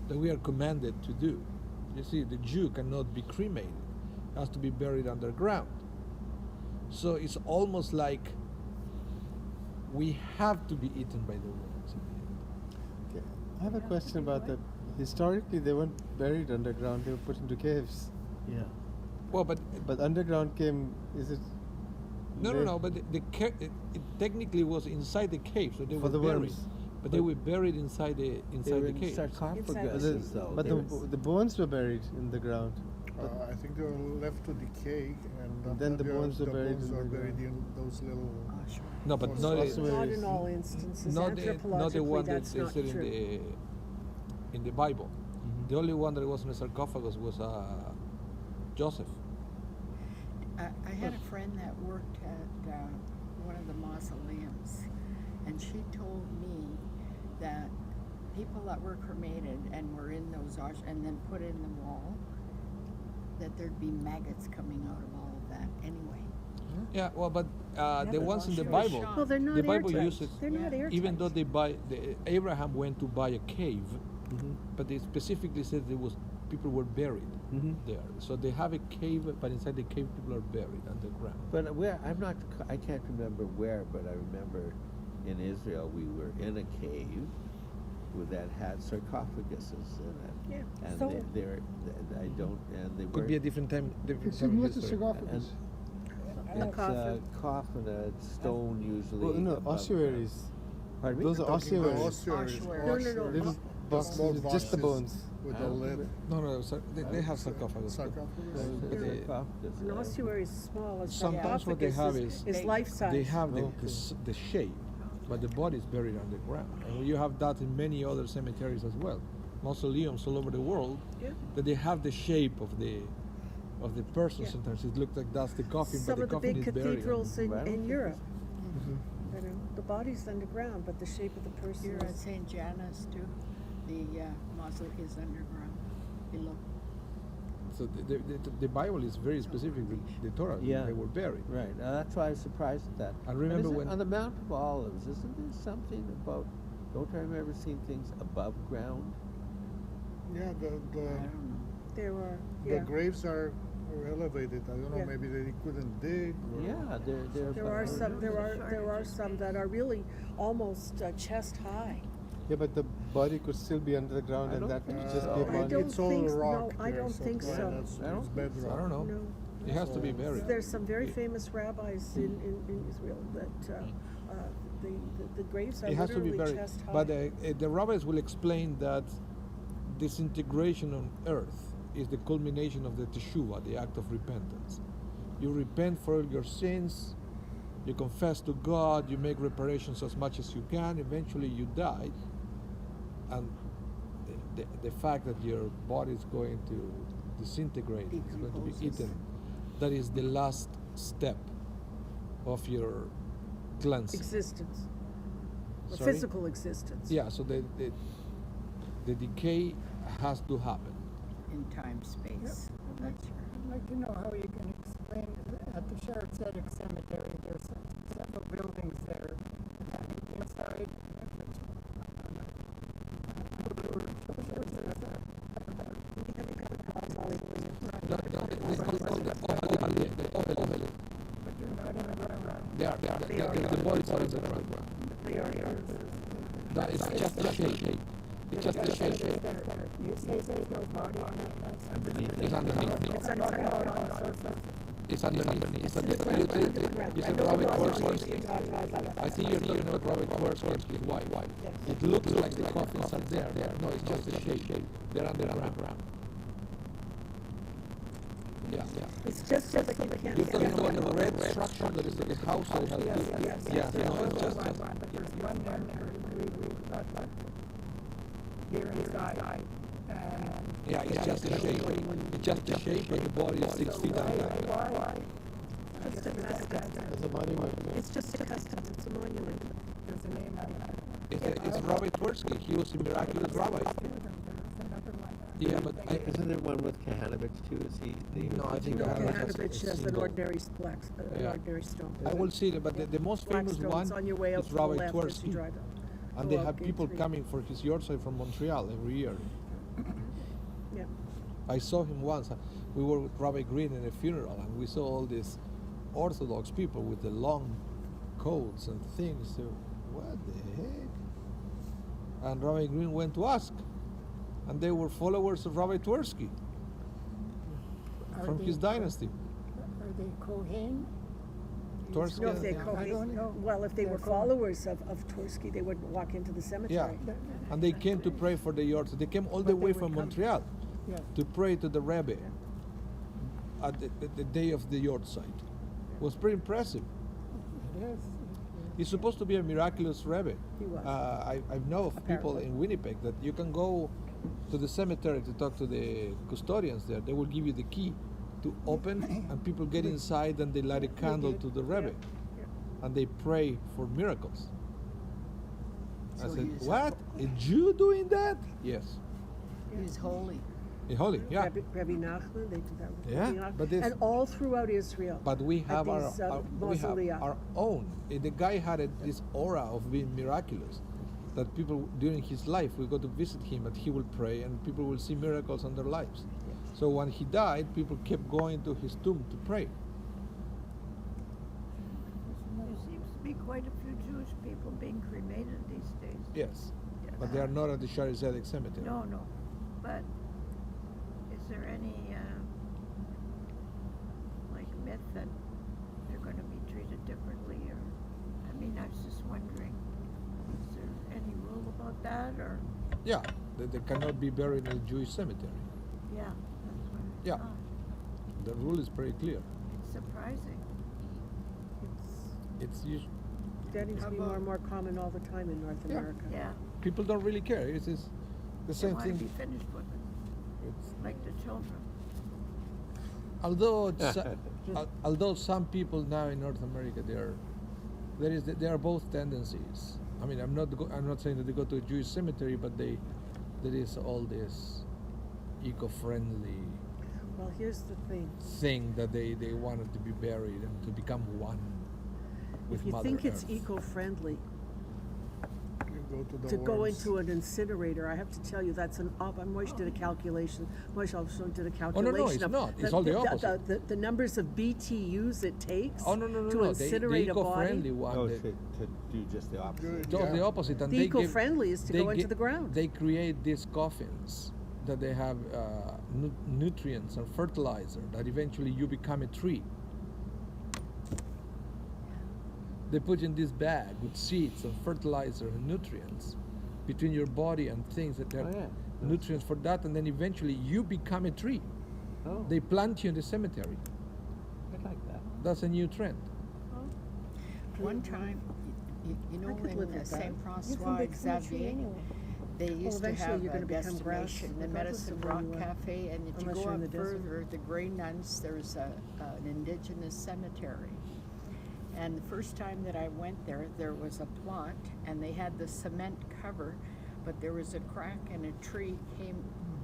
that we are commanded to do. You see, the Jew cannot be cremated; has to be buried underground. So it's almost like we have to be eaten by the worms. Okay. I have a question about that. Historically, they weren't buried underground; they were put into caves. Yeah. Well, but Underground came. Is it? no. But it technically was inside the cave, so they For were the buried. worms. But they were buried inside the They were in cave. sarcophaguses, though. But They were- the bones were buried in the ground. I think they were left to decay, and Then the bones were buried bones in are the buried ground. in those little. No, but Also- not also Not in all instances. not the Anthropologically, one that that's they not said true. in the Bible. The only one that was in a sarcophagus was Joseph. I had a friend that worked at one of the mausoleums, and she told me that people that were cremated and were in those and then put in the wall, that there'd be maggots coming out of all of that anyway. Yeah, well, but the but ones in the she was Bible, shocked. Well, they're not the Bible airtight. uses, They're not airtight. even though Abraham went to buy a cave, but they specifically said people were buried there. So they have a cave, but inside the cave people are buried underground. But where I can't remember where, but I remember in Israel, we were in a cave that had sarcophaguses in it. Yeah. And So- I don't, and they Could were. be a different time. Different It's time in of what's the history. sarcophagus? A It's coffin. a coffin, a stone usually. Well, no, above ossuaries. ground. Pardon me? Those are Talking about ossuaries. ossuaries. No. Little boxes small with just the boxes bones. with the Oh. lid. No, they have sarcophagus. Sarcophagus. It's a they- sarcophagus, An ossuary is small. A Sometimes what they have sarcophagus is is life size. They have Okay. the shape, but the body is buried underground. And you have that in many other cemeteries as well. Mausoleums all over the world, Yeah. that they have the shape of the person. Yeah. Sometimes it looks like that's the coffin, Some but of the the coffin big is buried. cathedrals Well, I don't in think Europe. Mm-hmm. You know, the body's underground, but the shape of the person Here at is. St. Jana's too, the mausoleum is underground, below. So the Bible is very specific with the Torah. Yeah. They were buried. Right, that's why I was surprised at that. I But remember isn't- when- on the Mount of Olives, isn't there something about? Don't I remember seeing things above ground? Yeah, I don't know. There are. the Yeah. graves are elevated. I don't know, Yeah. maybe they couldn't dig. Or Yeah, they're. There are above some. ground. There are some that are really almost chest high. Yeah, but the body could still be under the ground, I and don't that think would just so. be a I body. don't it's all think- rock. no, I there, don't think that's why so. That's, I don't it's think so. bedrock. I don't know. No. It has to be buried. There's some very famous rabbis in Israel that the graves are It has to be literally buried. chest high. But the rabbis will explain that disintegration on earth is the culmination of the teshuvah, the act of repentance. You repent for your sins, you confess to God, you make reparations as much as you can, eventually you die, and the fact that your body is going to disintegrate, it's going to be Decomposes. eaten, that is the last step of your cleansing. Existence. A Sorry? physical existence. Yeah, so the decay has to happen. In time, space. That's right. I'd like to know how you can explain at the Sharet Tzedek Cemetery, there's several buildings there, and inside, The bodies are in the ground. That is just a shape. It's just a shape. you say there's no body on it. It's underneath. It's underground. It's underneath. It's underneath. You said Robert Korsky. I think you're talking about Robert Korsky. Why? It looks like the coffins are there. No, it's just a shape. They're underground. Yeah. It's just so that you can't You're see talking it. about the red structure that is like a house that has Yes. no, it's just But there's one down there, we've got here inside, and yeah, it's just a shape. It's just a shape, but the body is 6 feet under. Just a custom. As a monument. It's just a custom. It's a monument. there's a name on it. It's Robert Tversky. He was a miraculous rabbi. There's another one. Yeah, but Isn't there one with Kahanovich too? Is he? No, I think No, Kahanovich has a Kahanovich has an single. ordinary black, an Yeah. ordinary stone. I will see it, but the most Black famous stones one on your way out is to the Robert left as you Tversky. drive out. And Go they out have Gate people 3. coming for his yahrzeit from Montreal every year. Yeah. I saw him once. We were with Rabbi Green in a funeral, and we saw all these Orthodox people with the long coats and things. So, what the heck? And Rabbi Green went to ask, and they were followers of Rabbi Tversky Are from they his Co- dynasty. Are they Kohen? Tversky. No, if they I don't know. well, if they were They're from- followers of Tversky, they wouldn't walk into the Yeah, cemetery. and they came to pray for the yahrzeit. They came all the But they way would from come- Montreal Yes. to pray to the Rebbe at the day of the yahrzeit. It was pretty impressive. It is. He's supposed to be a miraculous Rebbe. He was. I know of people Apparently. in Winnipeg that you can go to the cemetery to talk to the custodians there. They will give you the key to open, and people get inside and they light a candle did. to the Rebbe, Yeah. and they pray for miracles. I So said, he's- "What? A Jew doing that?" Yes. He's holy. Holy, yeah. Rabbi Nachman, they do that with Yeah, Rabbi Nachman. but this- And all throughout Israel. But we at have these, we have mausolea. our own. The guy had this aura of being miraculous, that people during his life we go to visit him and he will pray and people will see miracles in their lives. So when he died, people kept going to his tomb to pray. There seems to be quite a few Jewish people being cremated these days. Yes, Yes. but they are not at the Shari Zedek cemetery. No, no. But is there any like myth that they're going to be treated differently, or I mean, I was just wondering, is there any rule about that, or Yeah, they cannot be buried in a Jewish cemetery. yeah, that's what I Yeah. thought. The rule is pretty clear. It's surprising. It's usually, Getting to How be more about- and more common all the time in North Yeah. America. Yeah, people don't really care. It's the they same want to be thing. finished with it, It's, like the children. although although some people now in North America there are both tendencies. I mean, I'm not saying that they go to a Jewish cemetery, but there is all this eco-friendly Well, here's the thing. that they wanted to be buried and to become one with If you Mother think it's Earth. eco-friendly You go to the to go worms. into an incinerator, I have to tell you that's an up. Moish did a calculation. Moish also did a Oh, calculation. no, it's of not. It's all the opposite. The numbers of BTUs it takes Oh, no, to the incinerate a eco-friendly body. one. No, they- to do just the opposite. Just the opposite, and The they give- eco-friendly is to they go into gi- the ground. They create these coffins that they have nutrients and fertilizer that eventually you become a tree. They put in this bag with seeds and fertilizer and nutrients between your body and things that are Oh, yeah. nutrients for that, and then eventually you become a tree. Oh, They plant you in the cemetery. I like that. That's a new trend. One time, you know, I could in live with that. You Saint can Francois become a tree Xavier, anyway. they used to eventually have you're a gonna become grass, destination, the regardless Medicine of where Rock you are, Cafe, and if you unless go you're in up the desert. further, the Grey Nuns, there's an indigenous cemetery. And the first time that I went there was a plot, and they had the cement cover, but there was a crack and a tree came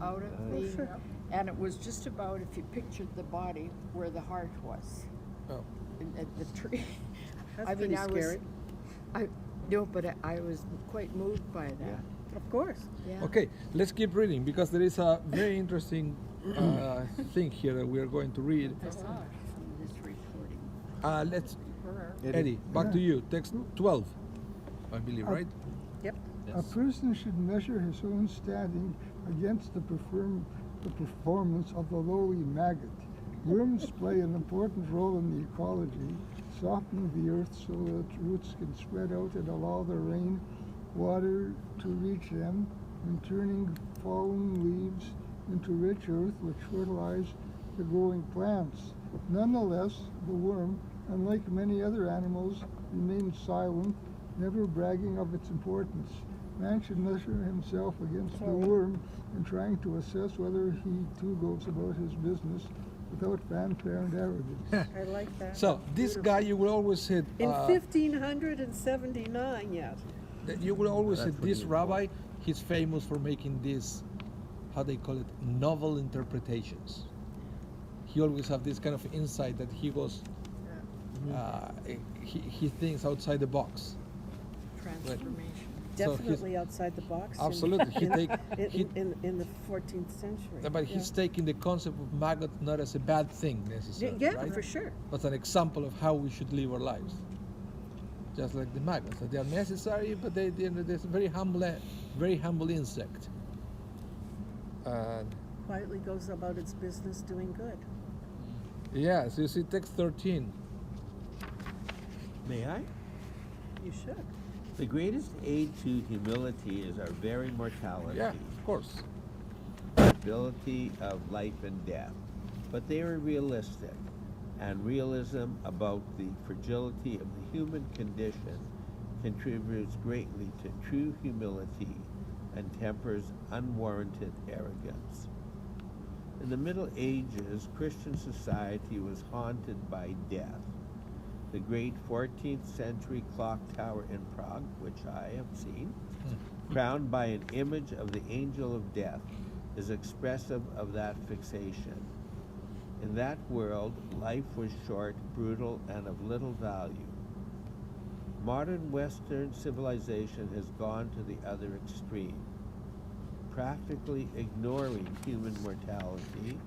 out of the, sure. and it was just about, if you pictured the body, where the heart was. Oh. And the tree. That's I mean, pretty I scary. I was quite moved by that. Of course. Yeah. Okay, let's keep reading because there is a very interesting thing here that we are going to read. I saw it from this reporting. Let's Where- Eddie, back to Yeah. you. Text 12, I believe, right? Yep. A person should measure his own standing against the performance of the lowly maggot. Worms play an important role in the ecology, softening the earth so that roots can spread out and allow the rain water to reach them, and turning fallen leaves into rich earth which fertilize the growing plants. Nonetheless, the worm, unlike many other animals, remains silent, never bragging of its importance. Man should measure himself against the worm in trying to assess whether he too goes about his business without fanfare and arrogance. I like that. So this guy, you will always hit. In 1579 yet. You will always That's hit what this he rabbi. He's famous for making these, how they call it, novel interpretations. He always have this kind of insight that he goes. He thinks outside the box. Transformation. So he's- Definitely outside the box. Absolutely, he take he, in the 14th century. but he's taking the concept of maggot not as a bad thing necessarily, yeah, right? for sure. But an example of how we should live our lives. Just like the maggots, that they are necessary, but they're a very humble insect. And Quietly goes about its business doing good. yeah, so you see text 13. May I? You should. The greatest aid to humility is our very mortality. Yeah, of course. Ability of life and death. But they are realistic, and realism about the fragility of the human condition contributes greatly to true humility and tempers unwarranted arrogance. In the Middle Ages, Christian society was haunted by death. The great 14th century clock tower in Prague, which I have seen, crowned by an image of the angel of death, is expressive of that fixation. In that world, life was short, brutal, and of little value. Modern Western civilization has gone to the other extreme, practically ignoring human mortality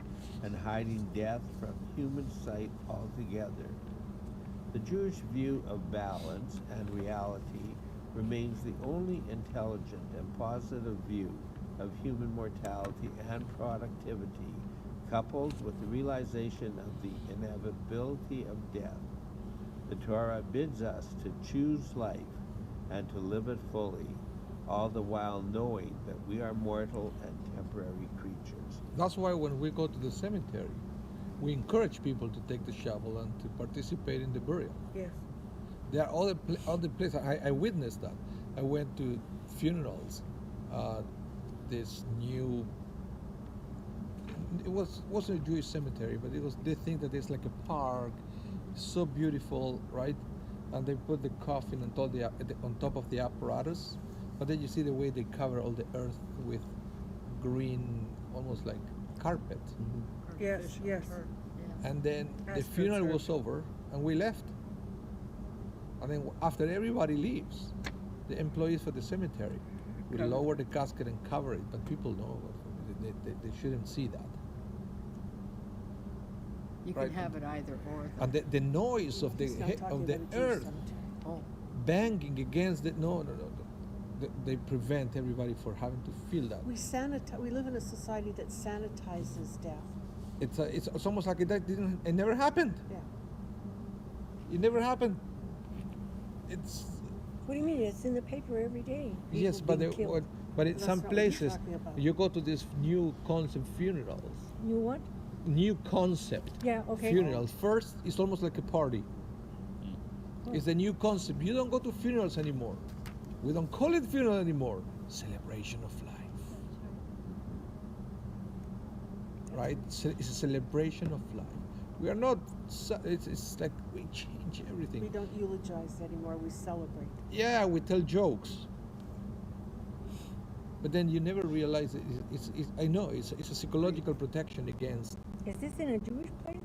and hiding death from human sight altogether. The Jewish view of balance and reality remains the only intelligent and positive view of human mortality and productivity, coupled with the realization of the inevitability of death. The Torah bids us to choose life and to live it fully, all the while knowing that we are mortal and temporary creatures. That's why when we go to the cemetery, we encourage people to take the shovel and to participate in the burial. Yes. There are other places. I witnessed that. I went to funerals. This new. It wasn't a Jewish cemetery, but it was. They think that it's like a park, so beautiful, right? And they put the coffin on top of the apparatus, but then you see the way they cover all the earth with green, almost like carpet. Yes, yes. And then the That's funeral absurd. was over, and we left. And then after everybody leaves, the employees for the cemetery will Cover. lower the casket and cover it, but people know they shouldn't see that. You Right. can have it either or. though. And the noise of the He's not talking of the about a Jewish earth cemetery. Oh, banging against the no. They prevent everybody from having to feel that. We live in a society that sanitizes death. It's almost like it never happened. Yeah. It never happened. It's What do you mean? It's in the paper every day. yes, People but being killed. but in That's some not what we're places talking about. you go to this new concept funerals. You what? New concept Yeah, okay. funerals. First, it's almost like a party. Oh. It's a new concept. You don't go to funerals anymore. We don't call it funeral anymore. Celebration of life. Right? It's a celebration of life. We are not. It's like we change everything. We don't eulogize anymore, we celebrate. Yeah, we tell jokes. But then you never realize it's I know it's a psychological protection against. Is this in a Jewish place?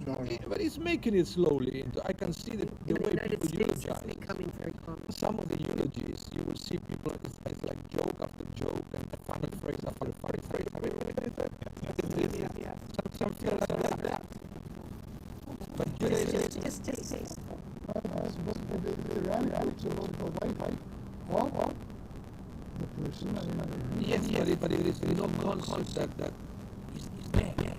Yeah, but it's making it slowly. I can see the In the way United people States, it's eulogize. becoming very common. Some of the eulogies, you will see people, it's like joke after joke and funny phrase after funny phrase. Have you ever witnessed that? Yeah. Some funerals are like that. But It's just distasteful. The attitudes of the wife, well, the person, yes, but it is no concept that is there.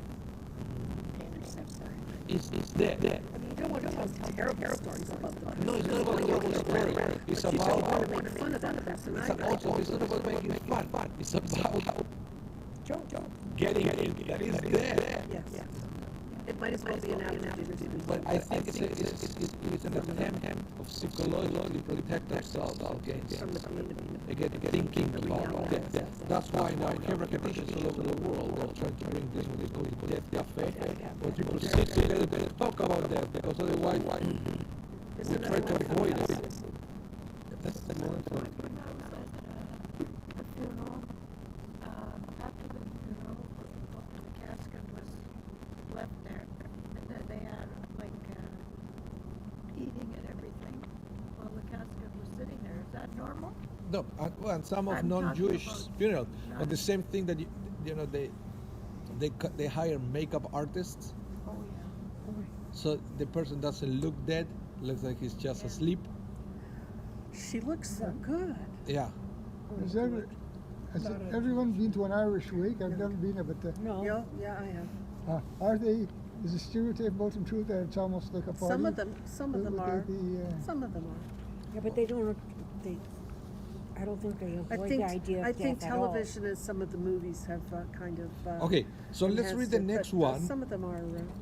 It's there. I mean, you don't want to tell terrible stories about the No, it's not about terrible story. It's about make fun of that person. it's not about making fun. It's about getting it. That is there. Yes. It might as well be an analogy. But I think it's an attempt of psychologically protect ourselves against From the community. thinking about death. That's why now every repetitions all over the world are trying to bring this what they call it death cafe, where people sit together and talk about death, because otherwise we try to avoid it. That's the When I was at the funeral, after the funeral, the casket was left there, and then they had like eating and everything while the casket was sitting there. Is that normal? No, and some of I'm talking non-Jewish about funerals, non- but the same thing that they hire makeup artists, Oh yeah. so the person doesn't look dead, looks like he's just Yeah. asleep. She looks so good. Yeah. has everyone been to an Irish wake? I've never been there, but No. Yeah, I have. are they, is the stereotype about them true that it's almost like a party? Some of them Would they are. be, Some of them are. Yeah, but they don't. I don't think they avoid the idea of I think death at all. television and some of the movies have kind of. Okay, so let's read enhanced the it, next but, one. Some of them are.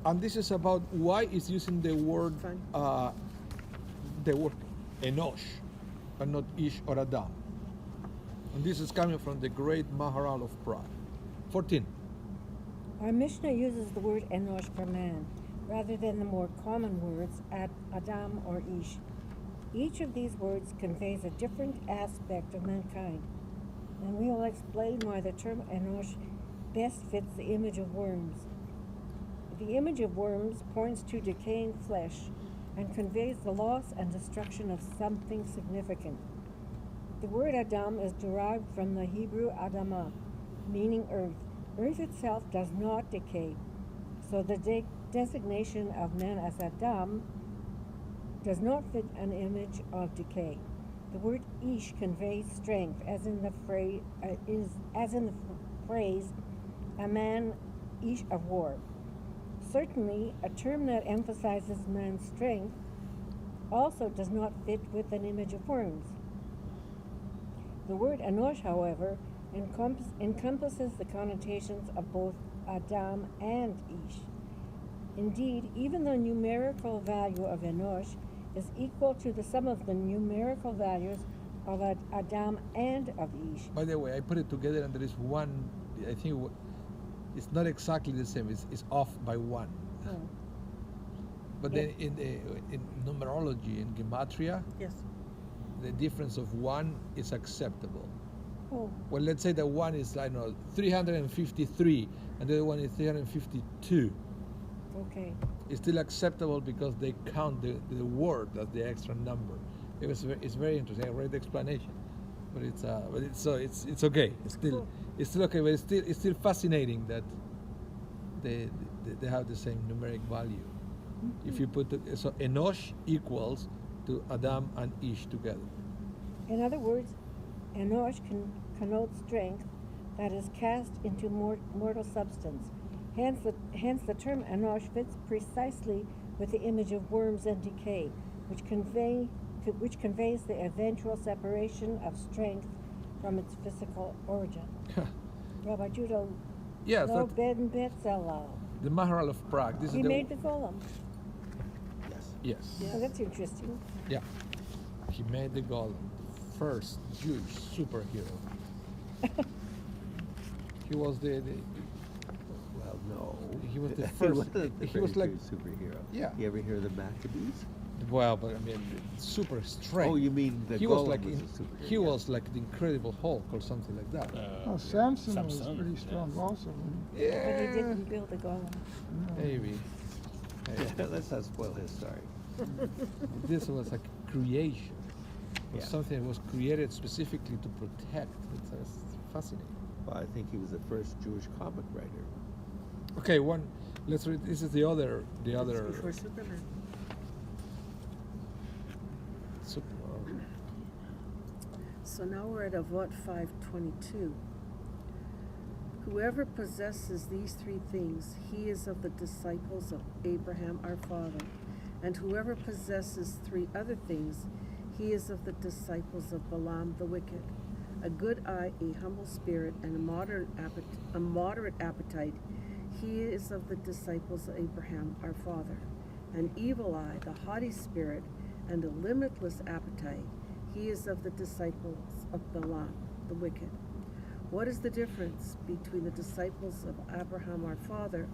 And this is about why it's using the word Fine. Enosh and not Ish or Adam. And this is coming from the great Maharal of Prague. 14. Our Mishnah uses the word Enosh for man, rather than the more common words Adam or Ish. Each of these words conveys a different aspect of mankind, and we will explain why the term Enosh best fits the image of worms. The image of worms points to decaying flesh and conveys the loss and destruction of something significant. The word Adam is derived from the Hebrew Adamah, meaning earth. Earth itself does not decay, so the designation of man as Adam does not fit an image of decay. The word ish conveys strength, as in the phrase a man ish of war. Certainly, a term that emphasizes man's strength also does not fit with an image of worms. The word Enosh, however, encompasses the connotations of both Adam and Ish. Indeed, even the numerical value of Enosh is equal to the sum of the numerical values of Adam and of Ish. By the way, I put it together and there is one, I think it's not exactly the same, it's off by one. Oh. But Yeah. then in numerology, in Gematria, Yes. the difference of one is acceptable. Oh, Well, let's say that one is, I don't know, 353 and the other one is 352. okay. It's still acceptable because they count the word as the extra number. It's very interesting. I read the explanation, but it's okay. Cool. It's still okay, but it's still fascinating that they have the same numeric value. If you put so Enosh equals to Adam and Ish together. In other words, Enosh connotes strength that is cast into mortal substance. Hence the term Enosh fits precisely with the image of worms and decay, which conveys the eventual separation of strength from its physical origin. Rabbi Judah, Yes, no that, bed and Betzalel. the Maharal of Prague. This He is made the golem. yes. Oh, that's interesting. Yeah. He made the golem, first Jewish superhero. He was the Well, no. He was the He first. wasn't the He was first like, Jewish superhero. yeah. You ever hear of the Maccabees? Well, but I mean, super strength. Oh, you mean the he was golem like was in- a superhero? he was like the Incredible Hulk or something like that. Oh, Samson was Samson, pretty strong yes. also. But he didn't build the golem. Maybe. Yeah, let's not spoil his story. This was like creation. It was Yeah. something that was created specifically to protect. It's fascinating. Well, I think he was the first Jewish comic writer. Okay, let's read. This is the other. Before Superman. So now we're at Avot 5:22. Whoever possesses these three things, he is of the disciples of Abraham our father. And whoever possesses three other things, he is of the disciples of Balaam the wicked. A good eye, a humble spirit, and a moderate appetite, he is of the disciples of Abraham our father. An evil eye, the haughty spirit, and a limitless appetite, he is of the disciples of Balaam the wicked. What is the difference between the disciples of Abraham our father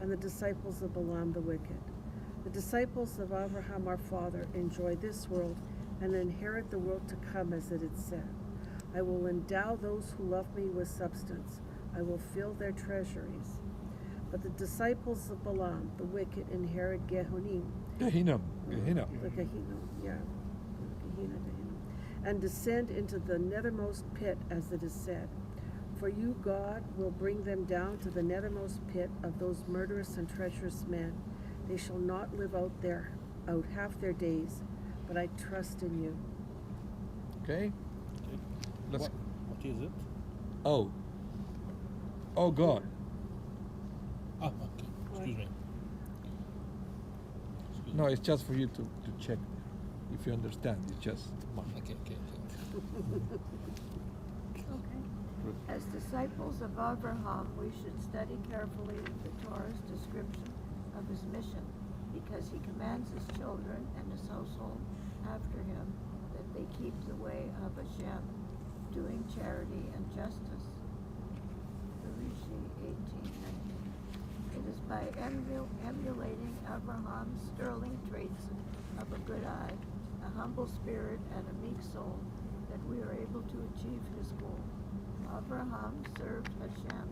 and the disciples of Balaam the wicked? The disciples of Abraham our father enjoy this world and inherit the world to come, as it is said. I will endow those who love me with substance. I will fill their treasuries. But the disciples of Balaam the wicked inherit Gehinnom, Gehinnom. the Gehinnom, yeah, Gehinnom, and descend into the nethermost pit, as it is said. For you, God, will bring them down to the nethermost pit of those murderous and treacherous men. They shall not live out half their days, but I trust in you. Okay. Let's. What is it? Oh God. Ah, okay. Excuse me. Excuse No, me. it's just for you to check if you understand. It's just. Okay. As disciples of Abraham, we should study carefully the Torah's description of his mission, because he commands his children and his household after him that they keep the way of Hashem, doing charity and justice. Bereshit 18:19. It is by emulating Abraham's sterling traits of a good eye, a humble spirit, and a meek soul that we are able to achieve his goal. Abraham served Hashem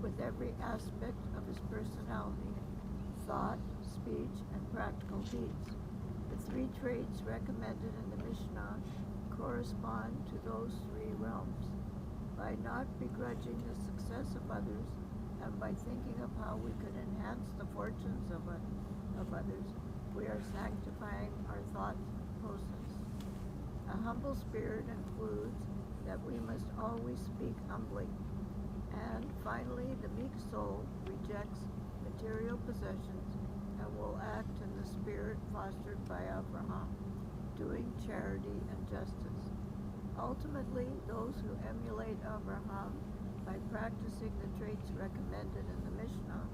with every aspect of his personality, thought, speech, and practical deeds. The three traits recommended in the Mishnah correspond to those three realms. By not begrudging the success of others, and by thinking of how we could enhance the fortunes of others, we are sanctifying our thought process. A humble spirit includes that we must always speak humbly. And finally, the meek soul rejects material possessions and will act in the spirit fostered by Abraham, doing charity and justice. Ultimately, those who emulate Abraham by practicing the traits recommended in the Mishnah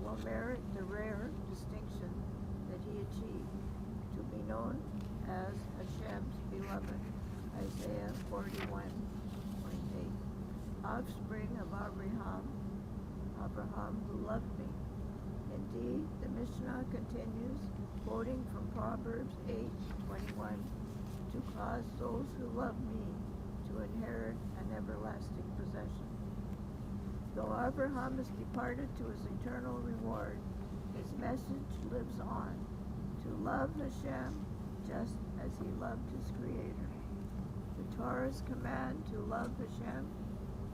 will merit the rare distinction that he achieved, to be known as Hashem's beloved, Isaiah 41:8. Offspring of Abraham who loved me. Indeed, the Mishnah continues, quoting from Proverbs 8:21, to cause those who love me to inherit an everlasting possession. Though Abraham has departed to his eternal reward, his message lives on, to love Hashem just as he loved his Creator. The Torah's command to love Hashem,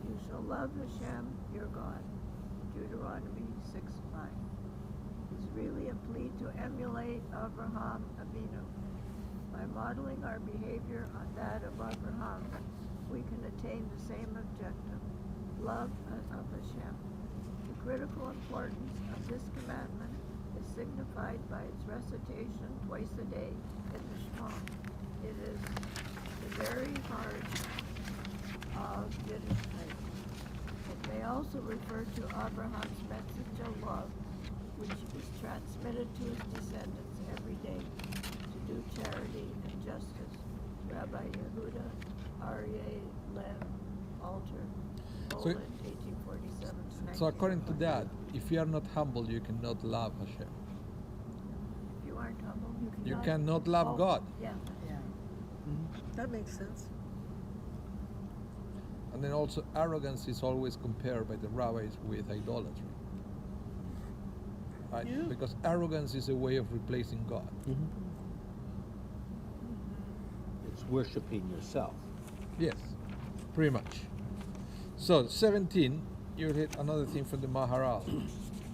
you shall love Hashem, your God, Deuteronomy 6:5, is really a plea to emulate Abraham Avinu. By modeling our behavior on that of Abraham, we can attain the same objective, love of Hashem. The critical importance of this commandment is signified by its recitation twice a day in the Shema. It is the very heart of Yiddish faith. It may also refer to Abraham's message of love, which is transmitted to his descendants every day, to do charity and justice. Rabbi Yehuda Aryeh Lev Alter, Poland, 1847. So according to that, if you are not humble, you cannot love Hashem. If you aren't humble, You cannot love God. Yeah. That makes sense. And then also arrogance is always compared by the rabbis with idolatry. Right? Yeah. Because arrogance is a way of replacing God. It's worshiping yourself. Yes, pretty much. So 17, you hit another thing from the Maharal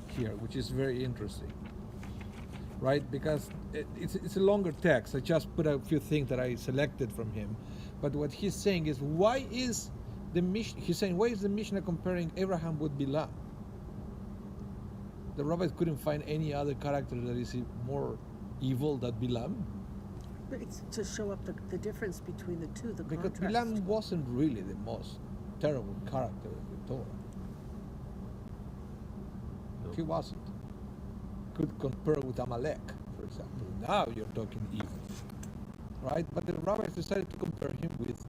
here, which is very interesting. Right? Because it's a longer text. I just put a few things that I selected from him. But what he's saying is, why is the Mishnah comparing Abraham with Bilam? The rabbis couldn't find any other character that is more evil than Bilam. But it's to show up the difference between the two, the Because contrast. Bilam wasn't really the most terrible character in the Torah. He wasn't. Could compare with Amalek, for example. Now you're talking evil. Right? But the rabbis decided to compare him with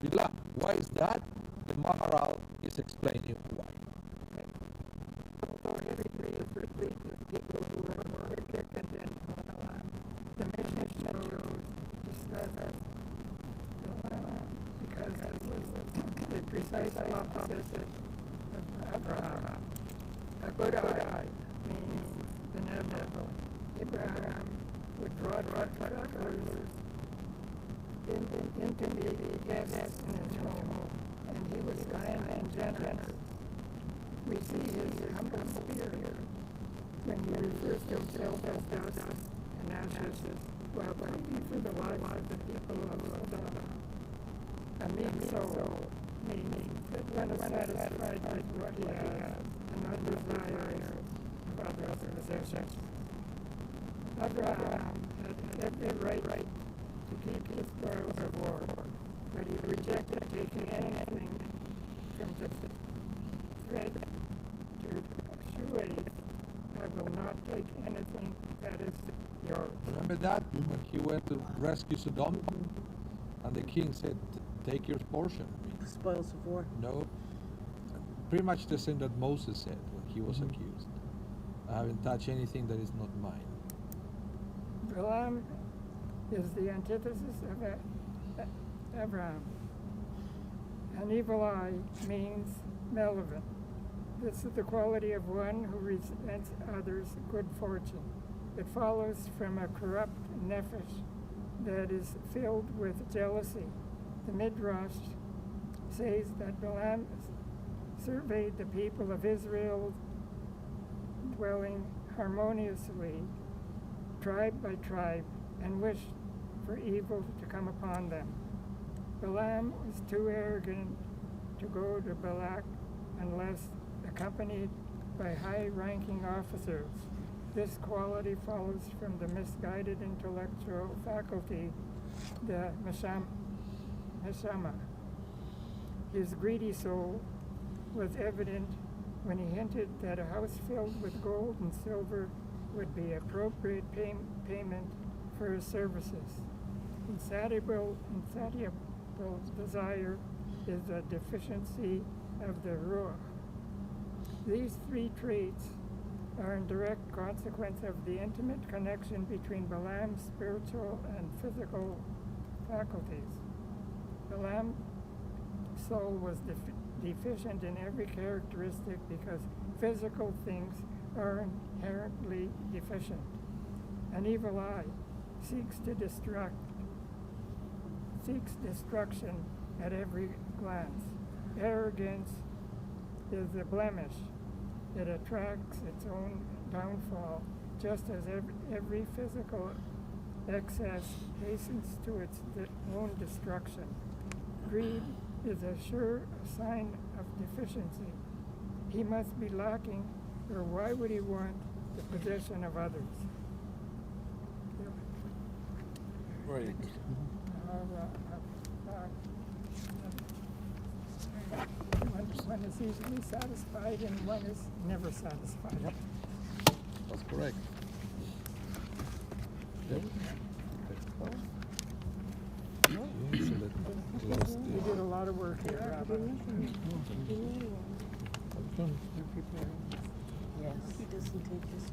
Bilam. Why is that? The Maharal is explaining why. The Mishnah shows because it was the precise opposite of Abraham. A good eye means benevolent. Abraham would draw others into the guests in his home, and he was kind and generous. We see his humble spirit when he refers to himself as dust and ashes, while praying for the lives of the people of Sodom. A meek soul means that one is satisfied with what he has and not desires of others' possessions. Abraham had every right to keep his spoils of war, but he rejected taking anything from the thread to shoelace. I will not take anything that is yours. Remember that? When he went to rescue Sodom? And the king said, take your portion. Spoils of war. No. Pretty much the same that Moses said when he was accused. I haven't touched anything that is not mine. Balaam is the antithesis of Abraham. An evil eye means malevolent. This is the quality of one who resents others' good fortune. It follows from a corrupt nephesh that is filled with jealousy. The Midrash says that Balaam surveyed the people of Israel dwelling harmoniously tribe by tribe, and wished for evil to come upon them. Balaam was too arrogant to go to Balak unless accompanied by high-ranking officers. This quality follows from the misguided intellectual faculty, the Meshama. His greedy soul was evident when he hinted that a house filled with gold and silver would be appropriate payment for his services. Insatiable desire is a deficiency of the Ruach. These three traits are in direct consequence of the intimate connection between Balaam's spiritual and physical faculties. Balaam's soul was deficient in every characteristic because physical things are inherently deficient. An evil eye seeks destruction at every glance. Arrogance is a blemish. It attracts its own downfall, just as every physical excess hastens to its own destruction. Greed is a sure sign of deficiency. He must be lacking, or why would he want the possession of others? Right. One is easily satisfied and one is never satisfied. Yep. That's correct. You did a lot of work here, Rabbi. Yes. He doesn't take his